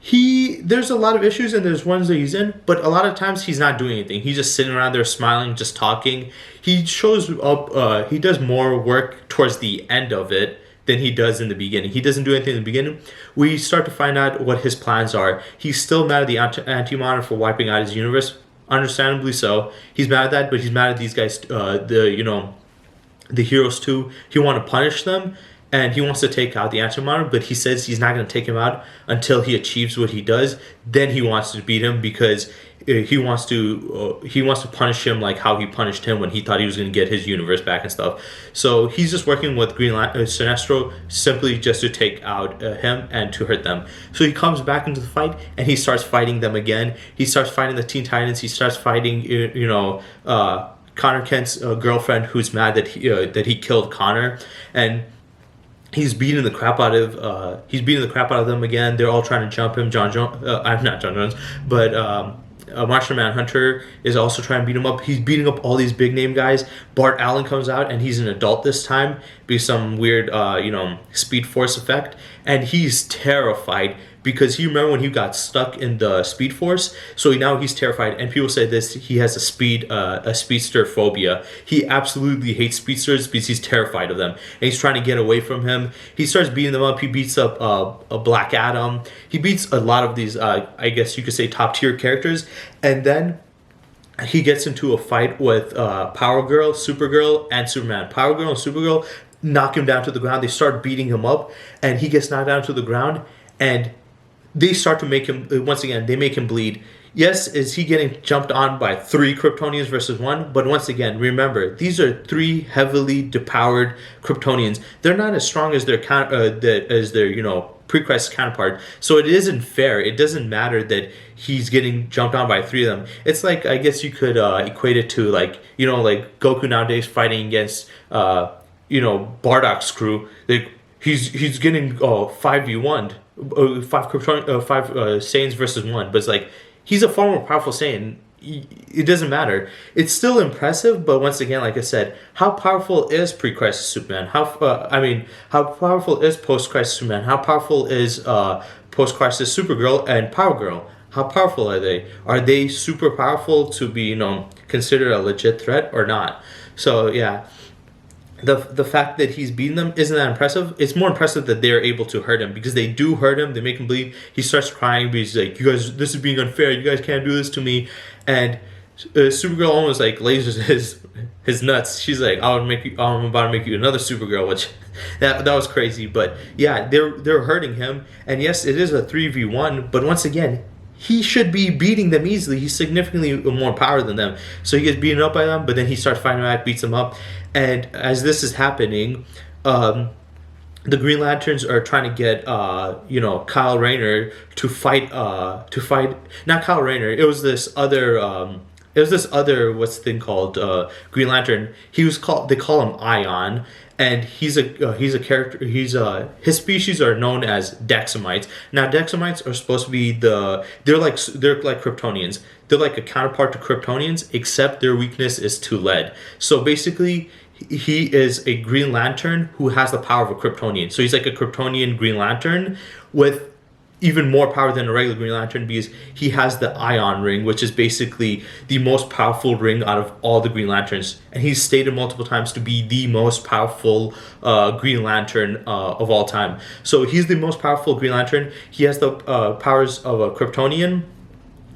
there's a lot of issues, and there's ones that he's in, but a lot of times he's not doing anything. He's just sitting around there smiling, just talking. He shows up, he does more work towards the end of it than he does in the beginning. He doesn't do anything in the beginning. We start to find out what his plans are. He's still mad at the Anti-Monitor for wiping out his universe. Understandably so. He's mad at that, but he's mad at these guys, the heroes too. He wants to punish them, and he wants to take out the Anti-Monitor, but he says he's not going to take him out until he achieves what he does. Then he wants to beat him because he wants to punish him like how he punished him when he thought he was going to get his universe back and stuff. So he's just working with Sinestro simply just to take out him and to hurt them. So he comes back into the fight and he starts fighting them again. He starts fighting the Teen Titans. He starts fighting Connor Kent's girlfriend, who's mad that he killed Connor, and he's beating the crap out of them again. They're all trying to jump him. I'm not John Jones, but Martian Manhunter is also trying to beat him up. He's beating up all these big name guys. Bart Allen comes out, and he's an adult this time because some weird Speed Force effect, and he's terrified because he remember when he got stuck in the Speed Force. So now he's terrified, and people say this: he has a speedster phobia. He absolutely hates speedsters because he's terrified of them, and he's trying to get away from him. He starts beating them up. He beats up a Black Adam. He beats a lot of these, I guess you could say, top tier characters, and then he gets into a fight with Power Girl, Supergirl, and Superman. Power Girl and Supergirl knock him down to the ground. They start beating him up, and he gets knocked down to the ground, and they start to make him, once again, they make him bleed. Yes, is he getting jumped on by 3 Kryptonians versus 1? But once again, remember, these are 3 heavily depowered Kryptonians. They're not as strong as their pre-crisis counterpart. So it isn't fair. It doesn't matter that he's getting jumped on by 3 of them. It's like, I guess you could equate it to like Goku nowadays fighting against Bardock's crew. Like he's getting 5v1. 5 Saiyans versus 1, but it's like he's a far more powerful Saiyan. It doesn't matter. It's still impressive, but once again, like I said, how powerful is pre-crisis Superman? How powerful is post-crisis Superman? How powerful is post-crisis Supergirl and Power Girl? How powerful are they? Are they super powerful to be considered a legit threat or not? So yeah. The fact that he's beaten them isn't that impressive. It's more impressive that they're able to hurt him, because they do hurt him. They make him bleed. He starts crying because he's like, "You guys, this is being unfair. You guys can't do this to me." And Supergirl almost like lasers his nuts. She's like, I'm about to make you another Supergirl," which that was crazy. But yeah, they're hurting him. And yes, it is a 3v1. But once again, he should be beating them easily. He's significantly more power than them. So he gets beaten up by them, but then he starts fighting back, beats them up. And as this is happening, the Green Lanterns are trying to get Kyle Rayner to fight. Not Kyle Rayner. It was this other. What's the thing called? Green Lantern. They call him Ion, and he's a character. His species are known as Dexamites. Now Dexamites are supposed to be they're like Kryptonians. They're like a counterpart to Kryptonians, except their weakness is to lead. So basically, he is a Green Lantern who has the power of a Kryptonian. So he's like a Kryptonian Green Lantern with even more power than a regular Green Lantern, because he has the Ion Ring, which is basically the most powerful ring out of all the Green Lanterns. And he's stated multiple times to be the most powerful Green Lantern of all time. So he's the most powerful Green Lantern. He has the powers of a Kryptonian,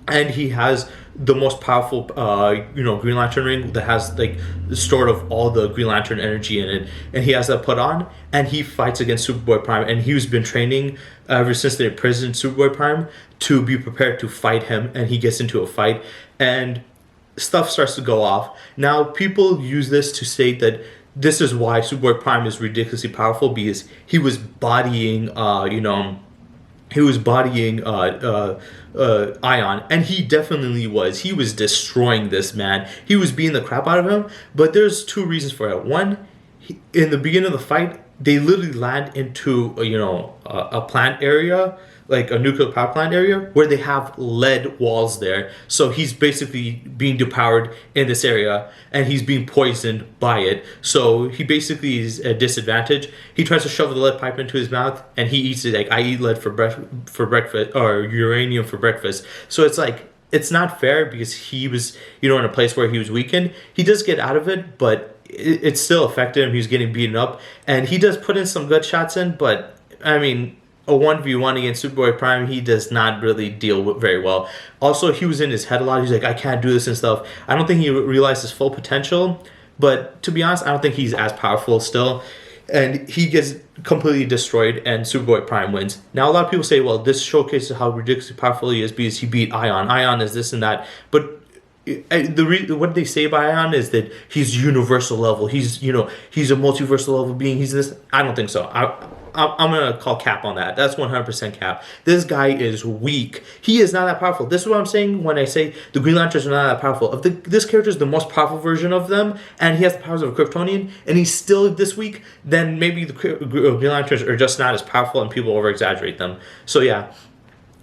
and he has the most powerful, Green Lantern ring that has like stored of all the Green Lantern energy in it, and he has that put on, and he fights against Superboy Prime, and he's been training ever since they imprisoned Superboy Prime to be prepared to fight him, and he gets into a fight, and stuff starts to go off. Now people use this to say that this is why Superboy Prime is ridiculously powerful, because he was bodying, Ion, and he definitely was. He was destroying this man. He was beating the crap out of him. But there's two reasons for it. One, in the beginning of the fight, they literally land into a plant area, like a nuclear power plant area, where they have lead walls there. So he's basically being depowered in this area, and he's being poisoned by it. So he basically is at a disadvantage. He tries to shove the lead pipe into his mouth, and he eats it. Like, I eat lead for breakfast, or uranium for breakfast. So it's like, it's not fair, because he was, in a place where he was weakened. He does get out of it, but it still affected him. He was getting beaten up, and he does put in some good shots in, but I mean, a 1v1 against Superboy Prime, he does not really deal with very well. Also, he was in his head a lot. He's like, I can't do this and stuff. I don't think he realized his full potential, but to be honest, I don't think he's as powerful still. And he gets completely destroyed, and Superboy Prime wins. Now, a lot of people say, well, this showcases how ridiculously powerful he is because he beat Ion. Ion is this and that. But what they say about Ion is that he's universal level. He's a multiversal level being. He's this. I don't think so. I'm gonna call cap on that. That's 100% cap. This guy is weak. He is not that powerful. This is what I'm saying when I say the Green Lanterns are not that powerful. This character is the most powerful version of them, and he has the powers of a Kryptonian, and he's still this weak. Then maybe the Green Lanterns are just not as powerful, and people over exaggerate them. So yeah,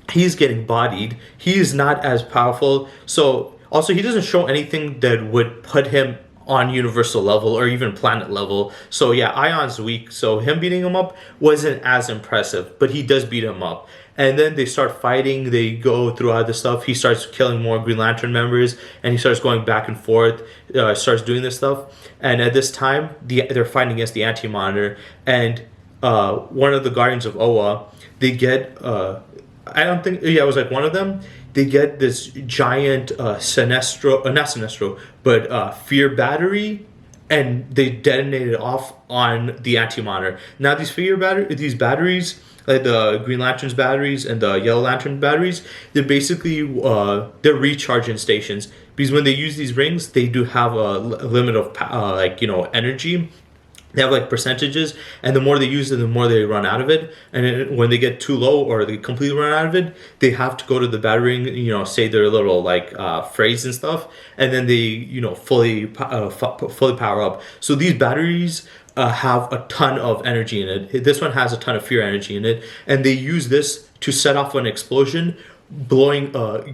he's getting bodied. He is not as powerful. So also, he doesn't show anything that would put him on universal level or even planet level. So yeah, Ion's weak, so him beating him up wasn't as impressive, but he does beat him up. And then they start fighting, they go through other stuff. He starts killing more Green Lantern members, and he starts going back and forth, starts doing this stuff. And at this time, they're fighting against the Anti-Monitor, and one of the Guardians of Oa, they get, it was like one of them, they get this giant fear battery, and they detonate it off on the Anti-Monitor. Now these batteries, like the Green Lantern's batteries and the Yellow Lantern batteries, they're basically they're recharging stations, because when they use these rings, they do have a limit of energy. They have like percentages, and the more they use it, the more they run out of it. And when they get too low or they completely run out of it, they have to go to the battery ring, say their little phrase and stuff, and then they fully power up. So these batteries have a ton of energy in it. This one has a ton of fear energy in it, and they use this to set off an explosion, blowing up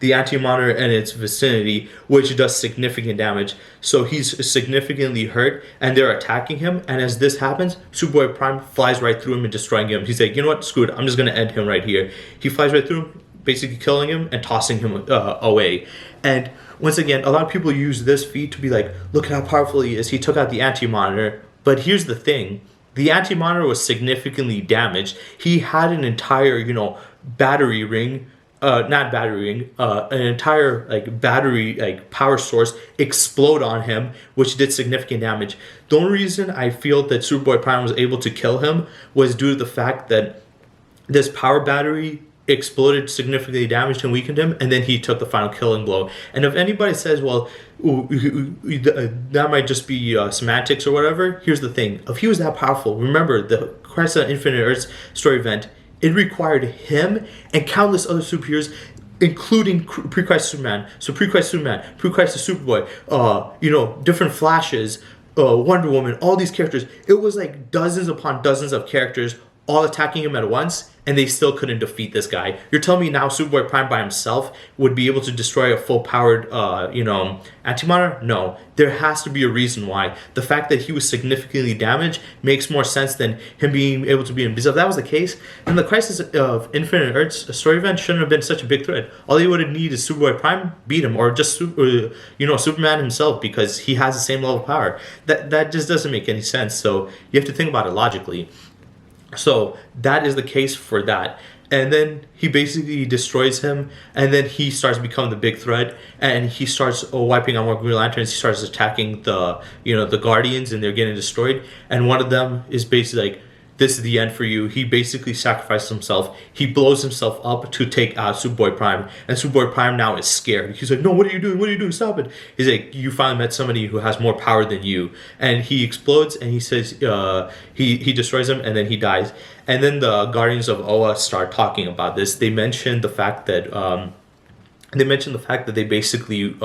the Anti-Monitor and its vicinity, which does significant damage. So he's significantly hurt, and they're attacking him, and as this happens, Superboy Prime flies right through him and destroying him. He's like, you know what, screw it, I'm just gonna end him right here. He flies right through him, basically killing him and tossing him away. And once again, a lot of people use this feat to be like, look at how powerful he is, he took out the Anti-Monitor. But here's the thing, the Anti-Monitor was significantly damaged. He had an entire, battery ring, an entire battery power source explode on him, which did significant damage. The only reason I feel that Superboy Prime was able to kill him was due to the fact that this power battery exploded, significantly damaged and weakened him, and then he took the final killing blow. And if anybody says, well, that might just be semantics or whatever, here's the thing. If he was that powerful, remember the Crisis on Infinite Earths story event, it required him and countless other superheroes, including pre-Crisis Superman, pre-Crisis Superboy, different Flashes, Wonder Woman, all these characters. It was like dozens upon dozens of characters all attacking him at once, and they still couldn't defeat this guy. You're telling me now Superboy Prime by himself would be able to destroy a full-powered, Anti-Monitor? No. There has to be a reason why. The fact that he was significantly damaged makes more sense than him being able to beat him. Because if that was the case, then the Crisis of Infinite Earths story event shouldn't have been such a big threat. All he would have needed is Superboy Prime beat him, or just Superman himself, because he has the same level of power. That just doesn't make any sense. So you have to think about it logically. So that is the case for that. And then he basically destroys him, and then he starts becoming the big threat, and he starts wiping out more Green Lanterns. He starts attacking the Guardians, and they're getting destroyed. And one of them is basically like, this is the end for you. He basically sacrifices himself. He blows himself up to take out Superboy Prime. And Superboy Prime now is scared. He's like, no, what are you doing? What are you doing? Stop it. He's like, you finally met somebody who has more power than you. And he explodes, and he says, he destroys him, and then he dies. And then the Guardians of Oa start talking about this. They mention the fact that they basically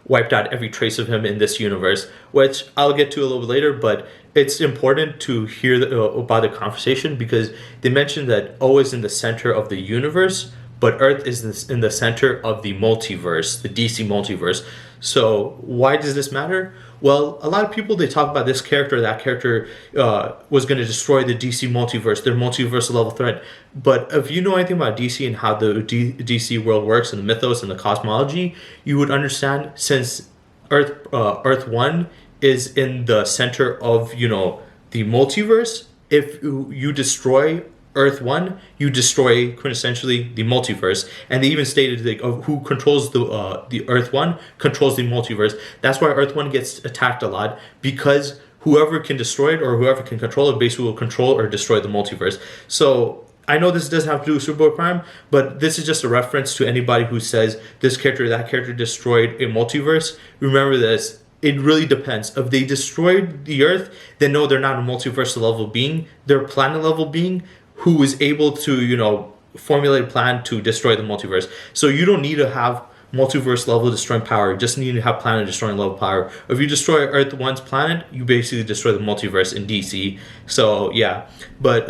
wiped out every trace of him in this universe, which I'll get to a little bit later, but it's important to hear about the conversation, because they mentioned that O is in the center of the universe, but Earth is in the center of the multiverse, the DC multiverse. So why does this matter? Well, a lot of people, they talk about this character, that character was going to destroy the DC multiverse, their multiversal level threat. But if you know anything about DC and how the DC world works, and the mythos and the cosmology, you would understand, since Earth 1 is in the center of, the multiverse, if you destroy Earth 1, you destroy quintessentially the multiverse. And they even stated like, who controls the Earth 1 controls the multiverse. That's why Earth 1 gets attacked a lot, because whoever can destroy it or whoever can control it basically will control or destroy the multiverse. So I know this doesn't have to do with Superboy Prime, but this is just a reference to anybody who says this character or that character destroyed a multiverse. Remember this. It really depends. If they destroyed the Earth, then no, they're not a multiversal level being. They're a planet level being who is able to, formulate a plan to destroy the multiverse. So you don't need to have multiverse level destroying power. You just need to have planet destroying level power. If you destroy Earth 1's planet, you basically destroy the multiverse in DC. So yeah, but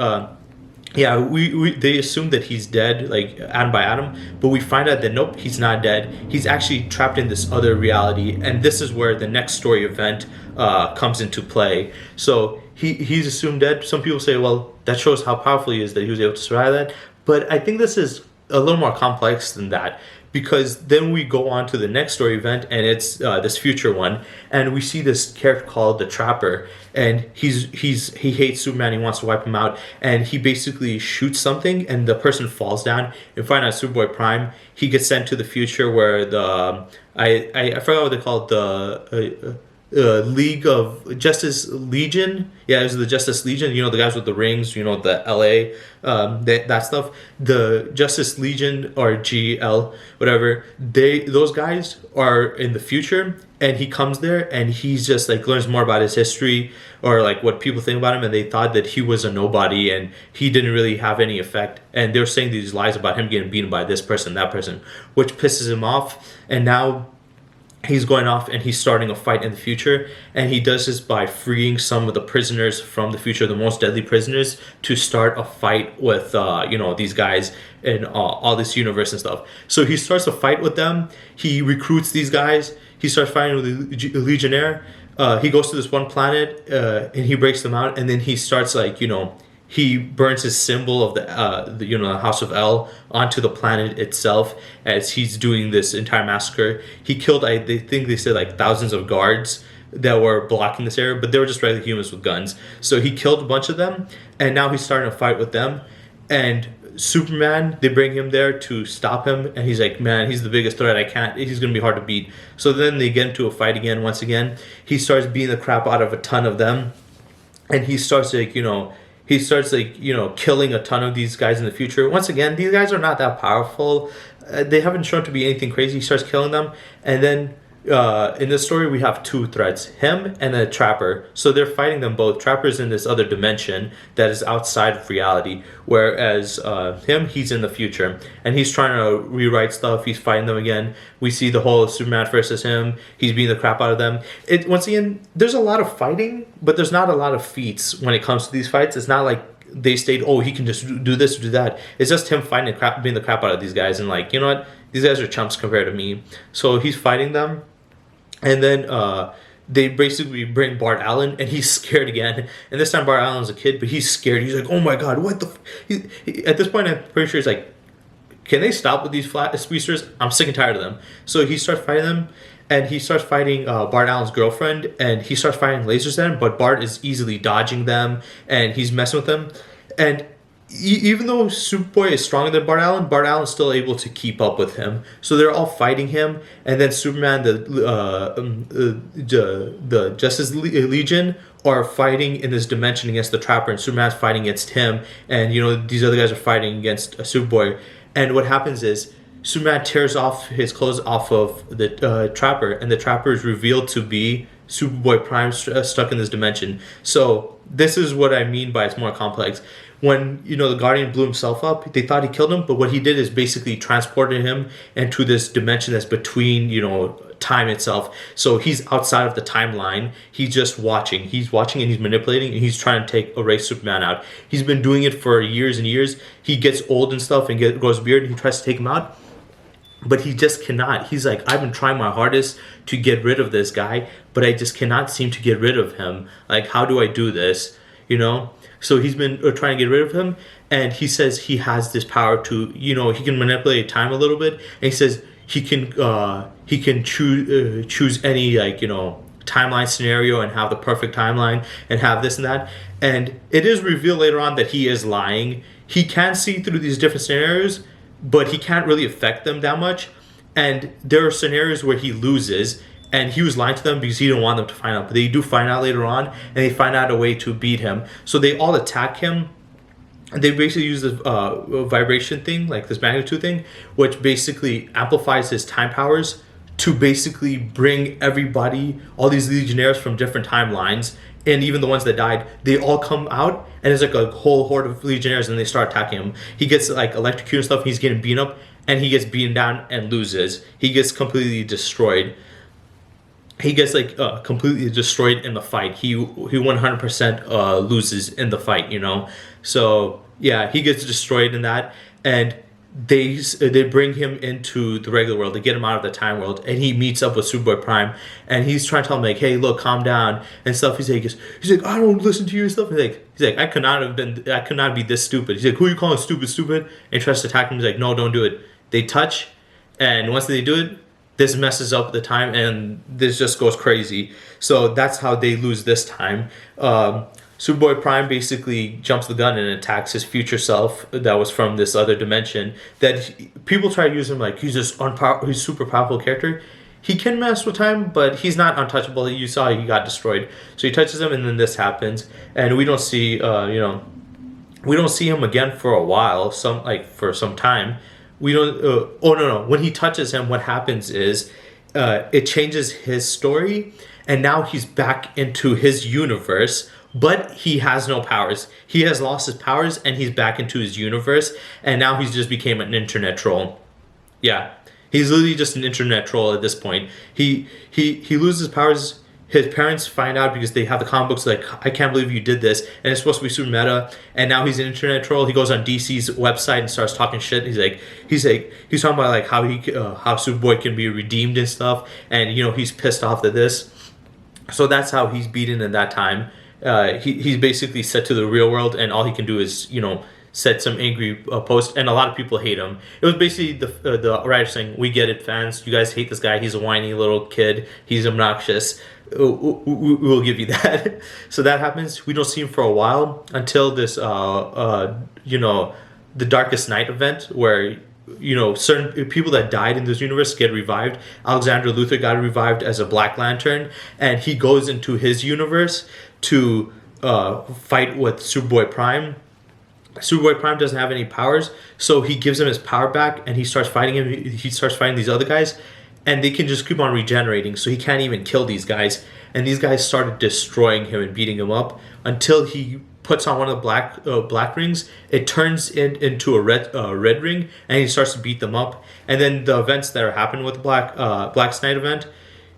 they assume that he's dead, like atom by atom, but we find out that nope, he's not dead. He's actually trapped in this other reality, and this is where the next story event comes into play. So he's assumed dead. Some people say, well, that shows how powerful he is that he was able to survive that. But I think this is a little more complex than that, because then we go on to the next story event, and it's this future one, and we see this character called the Trapper, and he hates Superman. He wants to wipe him out, and he basically shoots something, and the person falls down. And find out Superboy Prime, he gets sent to the future where the I forgot what they call it, League of Justice Legion. Yeah, it was the Justice Legion. The guys with the rings. The LA, that stuff. The Justice Legion, or GL, whatever. Those guys are in the future, and he comes there, and he's just like learns more about his history, or like what people think about him, and they thought that he was a nobody and he didn't really have any effect, and they're saying these lies about him getting beaten by this person, that person, which pisses him off, and now he's going off and he's starting a fight in the future, and he does this by freeing some of the prisoners from the future, the most deadly prisoners, to start a fight with these guys in all this universe and stuff. So he starts a fight with them. He recruits these guys. He starts fighting with the Legionnaire. He goes to this one planet and he breaks them out, and then he starts he burns his symbol of the House of L onto the planet itself as he's doing this entire massacre. He killed, they said like thousands of guards that were blocking this area, but they were just regular humans with guns. So he killed a bunch of them, and now he's starting a fight with them. And Superman, they bring him there to stop him, and he's like, man, he's the biggest threat. He's gonna be hard to beat. So then they get into a fight again. Once again, he starts beating the crap out of a ton of them, and he starts killing a ton of these guys in the future. Once again, these guys are not that powerful. They haven't shown to be anything crazy. He starts killing them. And then in this story, we have two threats, him and the Trapper. So they're fighting them both. Trapper's in this other dimension that is outside of reality, whereas him, he's in the future. And he's trying to rewrite stuff. He's fighting them again. We see the whole Superman versus him. He's beating the crap out of them. Once again, there's a lot of fighting, but there's not a lot of feats when it comes to these fights. It's not like they state, oh, he can just do this or do that. It's just him fighting beating the crap out of these guys. And like, you know what? These guys are chumps compared to me. So he's fighting them. And then they basically bring Bart Allen, and he's scared again. And this time Bart Allen's a kid, but he's scared. He's like, oh my God, what the... At this point, I'm pretty sure he's like, can they stop with these flat speedsters? I'm sick and tired of them. So he starts fighting them, and he starts fighting Bart Allen's girlfriend, and he starts fighting lasers at him, but Bart is easily dodging them, and he's messing with them. And even though Superboy is stronger than Bart Allen's still able to keep up with him. So they're all fighting him, and then Superman, the Justice Legion are fighting in this dimension against the Trapper, and Superman's fighting against him, and these other guys are fighting against Superboy. And what happens is Superman tears off his clothes off of the Trapper, and the Trapper is revealed to be Superboy Prime stuck in this dimension. So this is what I mean by it's more complex. When the Guardian blew himself up, they thought he killed him, but what he did is basically transported him into this dimension that's between time itself. So he's outside of the timeline. He's just watching. He's watching and he's manipulating, and he's trying to erase Superman out. He's been doing it for years and years. He gets old and stuff and grows a beard, and he tries to take him out. But he just cannot. He's like, I've been trying my hardest to get rid of this guy, but I just cannot seem to get rid of him. Like, how do I do this? So he's been trying to get rid of him, and he says he has this power to, he can manipulate time a little bit, and he says he can choose any timeline scenario and have the perfect timeline and have this and that. And it is revealed later on that he is lying. He can see through these different scenarios, but he can't really affect them that much. And there are scenarios where he loses, and he was lying to them because he didn't want them to find out. But they do find out later on, and they find out a way to beat him. So they all attack him. And they basically use this vibration thing, like this magnitude thing, which basically amplifies his time powers to basically bring everybody, all these Legionnaires from different timelines, and even the ones that died, they all come out, and it's like a whole horde of Legionnaires, and they start attacking him. He gets electrocuted and stuff, he's getting beaten up, and he gets beaten down and loses. He gets completely destroyed. He gets completely destroyed in the fight. He 100% loses in the fight, So yeah, he gets destroyed in that, and they bring him into the regular world. They get him out of the time world, and he meets up with Superboy Prime, and he's trying to tell him hey, look, calm down and stuff. He's like, I don't listen to your stuff. He's like, I could not be this stupid. He's like, who are you calling stupid? And he tries to attack him. He's like, no, don't do it. They touch, and once they do it, this messes up the time, and this just goes crazy. So that's how they lose this time. Superboy Prime basically jumps the gun and attacks his future self that was from this other dimension. People try to use him like he's he's a super powerful character. He can mess with time, but he's not untouchable. You saw he got destroyed. So he touches him, and then this happens, and we don't see we don't see him again for a while. For some time. We don't. No. When he touches him, what happens is it changes his story, and now he's back into his universe, but he has no powers. He has lost his powers, and he's back into his universe, and now he's just became an internet troll. Yeah, he's literally just an internet troll at this point. He loses powers. His parents find out because they have the comic books like, I can't believe you did this, and it's supposed to be super meta, and now he's an internet troll. He goes on DC's website and starts talking shit. He's talking about how how Superboy can be redeemed and stuff, and he's pissed off at this. So that's how he's beaten in that time. He's basically set to the real world, and all he can do is set some angry post, and a lot of people hate him. It was basically the writer saying, we get it, fans, you guys hate this guy, he's a whiny little kid, he's obnoxious, we'll give you that. So that happens. We don't see him for a while until this the Darkest Night event, where certain people that died in this universe get revived. Alexander Luthor got revived as a Black Lantern, and he goes into his universe to fight with Superboy Prime. Superboy Prime doesn't have any powers, so he gives him his power back, and he starts fighting him. He starts fighting these other guys, and they can just keep on regenerating, so he can't even kill these guys. And these guys started destroying him and beating him up until he puts on one of the black rings. It turns into a red ring, and he starts to beat them up. And then the events that are happening with the Black Knight event,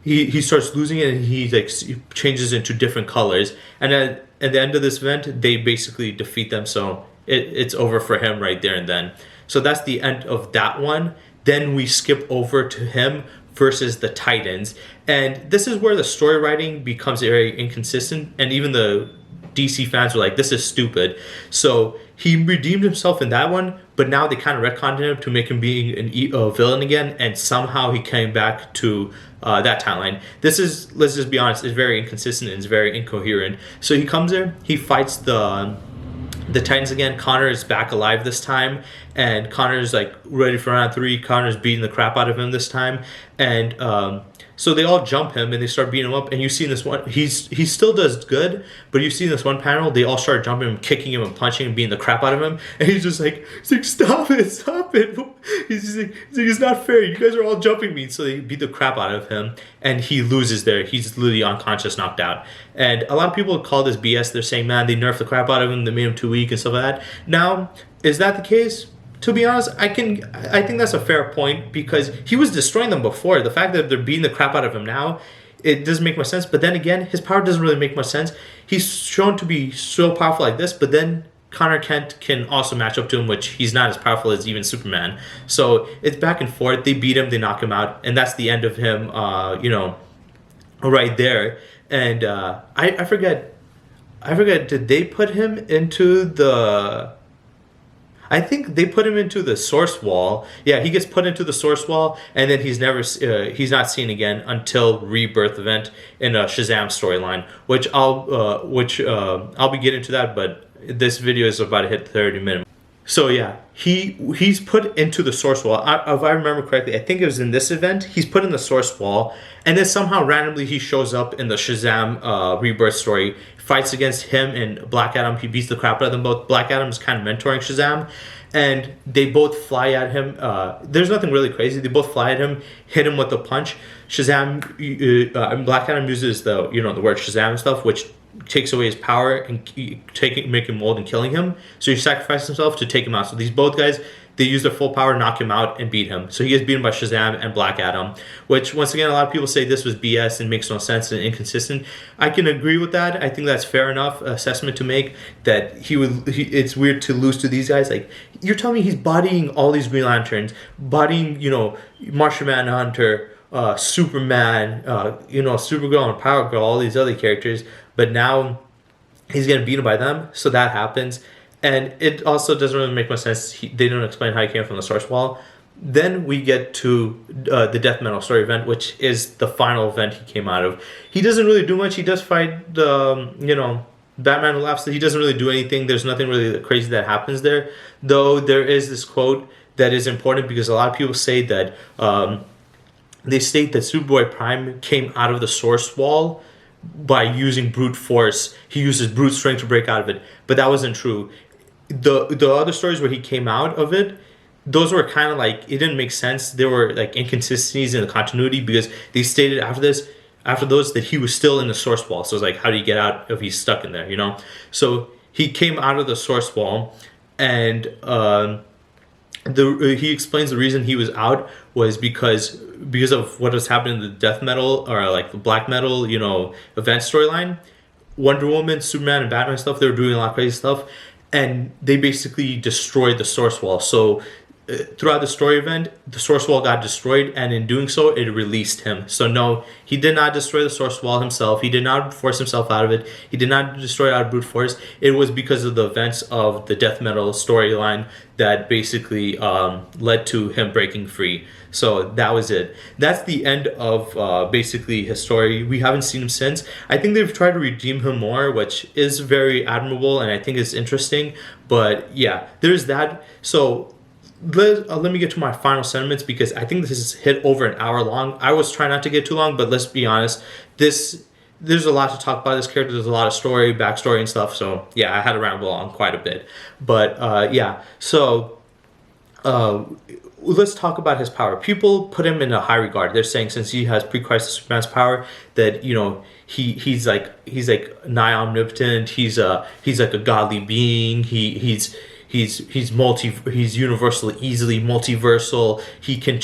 he starts losing it, and he changes into different colors. And at the end of this event, they basically defeat them. So it's over for him right there and then. So that's the end of that one. Then we skip over to him versus the Titans. And this is where the story writing becomes very inconsistent. And even the DC fans were like, this is stupid. So he redeemed himself in that one, but now they kind of retconned him to make him being a villain again. And somehow he came back to that timeline. This is, let's just be honest, it's very inconsistent and it's very incoherent. So he comes there, he fights the the Titans again. Connor is back alive this time, and Connor's like ready for round 3. Connor's beating the crap out of him this time, and so they all jump him and they start beating him up. And you see in this one, he still does good, but you see in this one panel, they all start jumping him, kicking him, and punching him, beating the crap out of him. And he's like, stop it. He's like, it's not fair. You guys are all jumping me. So they beat the crap out of him, and he loses there. He's literally unconscious, knocked out. And a lot of people call this BS. They're saying, man, they nerfed the crap out of him. They made him too weak and stuff like that. Now, is that the case? To be honest, I think that's a fair point, because he was destroying them before. The fact that they're beating the crap out of him now, it doesn't make much sense. But then again, his power doesn't really make much sense. He's shown to be so powerful like this, but then Connor Kent can also match up to him, which he's not as powerful as even Superman. So it's back and forth. They beat him, they knock him out, and that's the end of him, right there. And I forget, did they put him into the... I think they put him into the source wall. Yeah, he gets put into the source wall, and then he's not seen again until Rebirth event in a Shazam storyline, which I'll be getting to that, but this video is about to hit 30 minutes. So yeah, he's put into the source wall. If I remember correctly, I think it was in this event. He's put in the source wall, and then somehow randomly he shows up in the Shazam Rebirth story, fights against him and Black Adam. He beats the crap out of them both. Black Adam's kind of mentoring Shazam, and they both fly at him. There's nothing really crazy. They both fly at him, hit him with a punch. Shazam, Black Adam uses the word Shazam and stuff, which takes away his power and make him old and killing him. So he sacrifices himself to take him out. So these both guys, they use their full power, knock him out, and beat him. So he gets beaten by Shazam and Black Adam, which once again, a lot of people say this was BS and makes no sense and inconsistent. I can agree with that. I think that's fair enough assessment to make, that it's weird to lose to these guys. Like, you're telling me he's bodying all these Green Lanterns, bodying, Martian Manhunter, Superman, Supergirl and Power Girl, all these other characters, but now he's getting beaten by them. So that happens, and it also doesn't really make much sense. They don't explain how he came from the source wall. Then we get to the Death Metal story event, which is the final event he came out of. He doesn't really do much. He does fight the Batman Who Laughs. He doesn't really do anything. There's nothing really crazy that happens there, though. There is this quote that is important, because a lot of people say that they state that Superboy Prime came out of the source wall by using brute force. He uses brute strength to break out of it, but that wasn't true. The other stories where he came out of it, those were kind of like, it didn't make sense. There were like inconsistencies in the continuity, because they stated after those that he was still in the source wall. So it's like, how do you get out if he's stuck in there, So he came out of the source wall, and he explains the reason he was out was because of what was happening in the Death Metal, or like the Black Metal, event storyline. Wonder Woman, Superman, and Batman stuff, they were doing a lot of crazy stuff, and they basically destroyed the source wall. So throughout the story event, the source wall got destroyed, and in doing so, it released him. So no, he did not destroy the source wall himself. He did not force himself out of it. He did not destroy it out of brute force. It was because of the events of the Death Metal storyline that basically led to him breaking free. So that was it. That's the end of basically his story. We haven't seen him since. I think they've tried to redeem him more, which is very admirable, and I think it's interesting. But yeah, there's that. So let me get to my final sentiments, because I think this is hit over an hour long. I was trying not to get too long, but let's be honest, there's a lot to talk about this character. There's a lot of story, backstory, and stuff. So yeah, I had to ramble on quite a bit. But yeah, so let's talk about his power. People put him in a high regard. They're saying since he has pre-crisis Superman's power, that he's like nigh omnipotent. He's like a godly being. He's universally easily multiversal. He can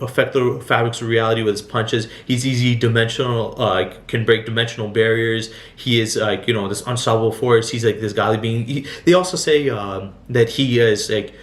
affect the fabrics of reality with his punches. He's easy dimensional, can break dimensional barriers. He is this unstoppable force. He's like this godly being. They also say that he is like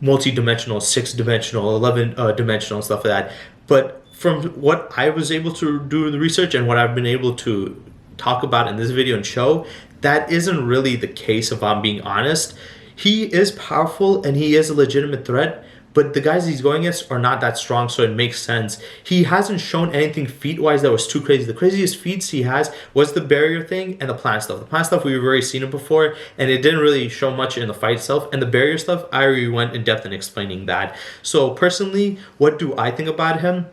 multi-dimensional, 6-dimensional, 11-dimensional, stuff like that. But from what I was able to do in the research and what I've been able to talk about in this video and show, that isn't really the case, if I'm being honest. He is powerful and he is a legitimate threat, but the guys he's going against are not that strong, so it makes sense. He hasn't shown anything feat-wise that was too crazy. The craziest feats he has was the barrier thing and the plant stuff. The plant stuff, we've already seen it before, and it didn't really show much in the fight itself. And the barrier stuff, I already went in depth in explaining that. So personally, what do I think about him?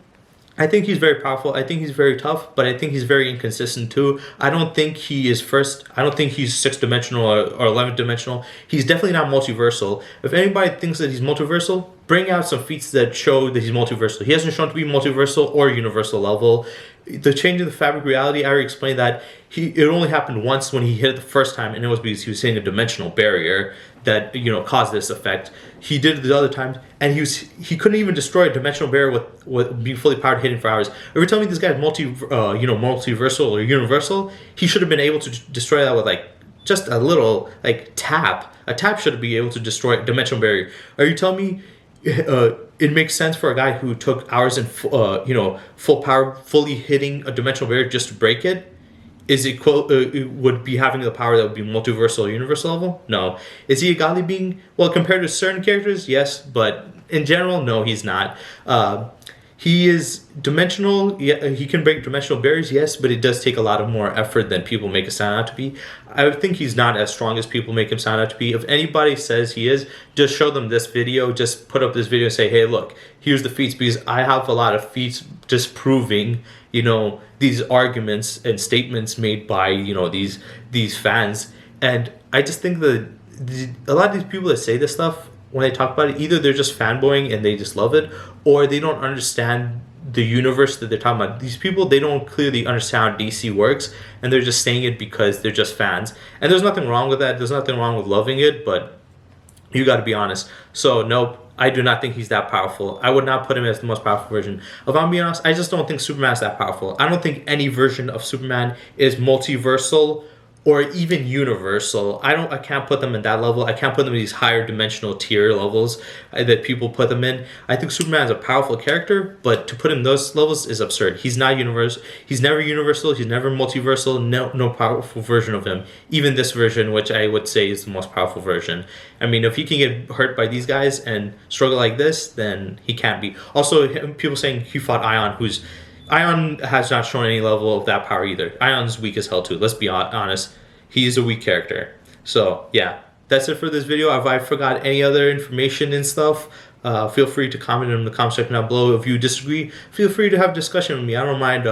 I think he's very powerful. I think he's very tough, but I think he's very inconsistent too. I don't think he is first. I don't think he's 6-dimensional or 11-dimensional. He's definitely not multiversal. If anybody thinks that he's multiversal, bring out some feats that show that he's multiversal. He hasn't shown to be multiversal or universal level. The change in the fabric reality, I already explained that it only happened once when he hit it the first time, and it was because he was hitting a dimensional barrier that caused this effect. He did it the other times, and he couldn't even destroy a dimensional barrier with being fully powered hitting for hours. If you're telling me this guy is multiversal or universal, he should have been able to destroy that with like just a little tap. A tap should be able to destroy a dimensional barrier. Are you telling me it makes sense for a guy who took hours and full power, fully hitting a dimensional barrier just to break it? Is it would be having the power that would be multiversal or universal level? No. Is he a godly being? Well, compared to certain characters, yes, but in general, no, he's not. He is dimensional. Yeah, he can break dimensional barriers, yes, but it does take a lot of more effort than people make it sound out to be. I think he's not as strong as people make him sound out to be. If anybody says he is, just show them this video. Just put up this video and say, hey, look, here's the feats, because I have a lot of feats disproving, these arguments and statements made by, these fans. And I just think that a lot of these people that say this stuff, when they talk about it, either they're just fanboying and they just love it, or they don't understand the universe that they're talking about. These people, they don't clearly understand how DC works, and they're just saying it because they're just fans. And there's nothing wrong with that. There's nothing wrong with loving it, but you got to be honest. So nope, I do not think he's that powerful. I would not put him as the most powerful version. If I'm being honest, I just don't think Superman is that powerful. I don't think any version of Superman is multiversal or even universal. I can't put them in that level. I can't put them in these higher dimensional tier levels that people put them in. I think Superman is a powerful character, but to put him in those levels is absurd. He's not universal. He's never universal. He's never multiversal. No powerful version of him. Even this version, which I would say is the most powerful version. I mean, if he can get hurt by these guys and struggle like this, then he can't be. Also, people saying he fought Ion has not shown any level of that power either. Ion's weak as hell too. Let's be honest. He is a weak character. So yeah, that's it for this video. If I forgot any other information and stuff, feel free to comment in the comment section down below. If you disagree, feel free to have a discussion with me. I don't mind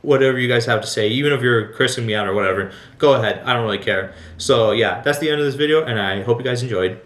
whatever you guys have to say. Even if you're cursing me out or whatever, go ahead. I don't really care. So yeah, that's the end of this video, and I hope you guys enjoyed.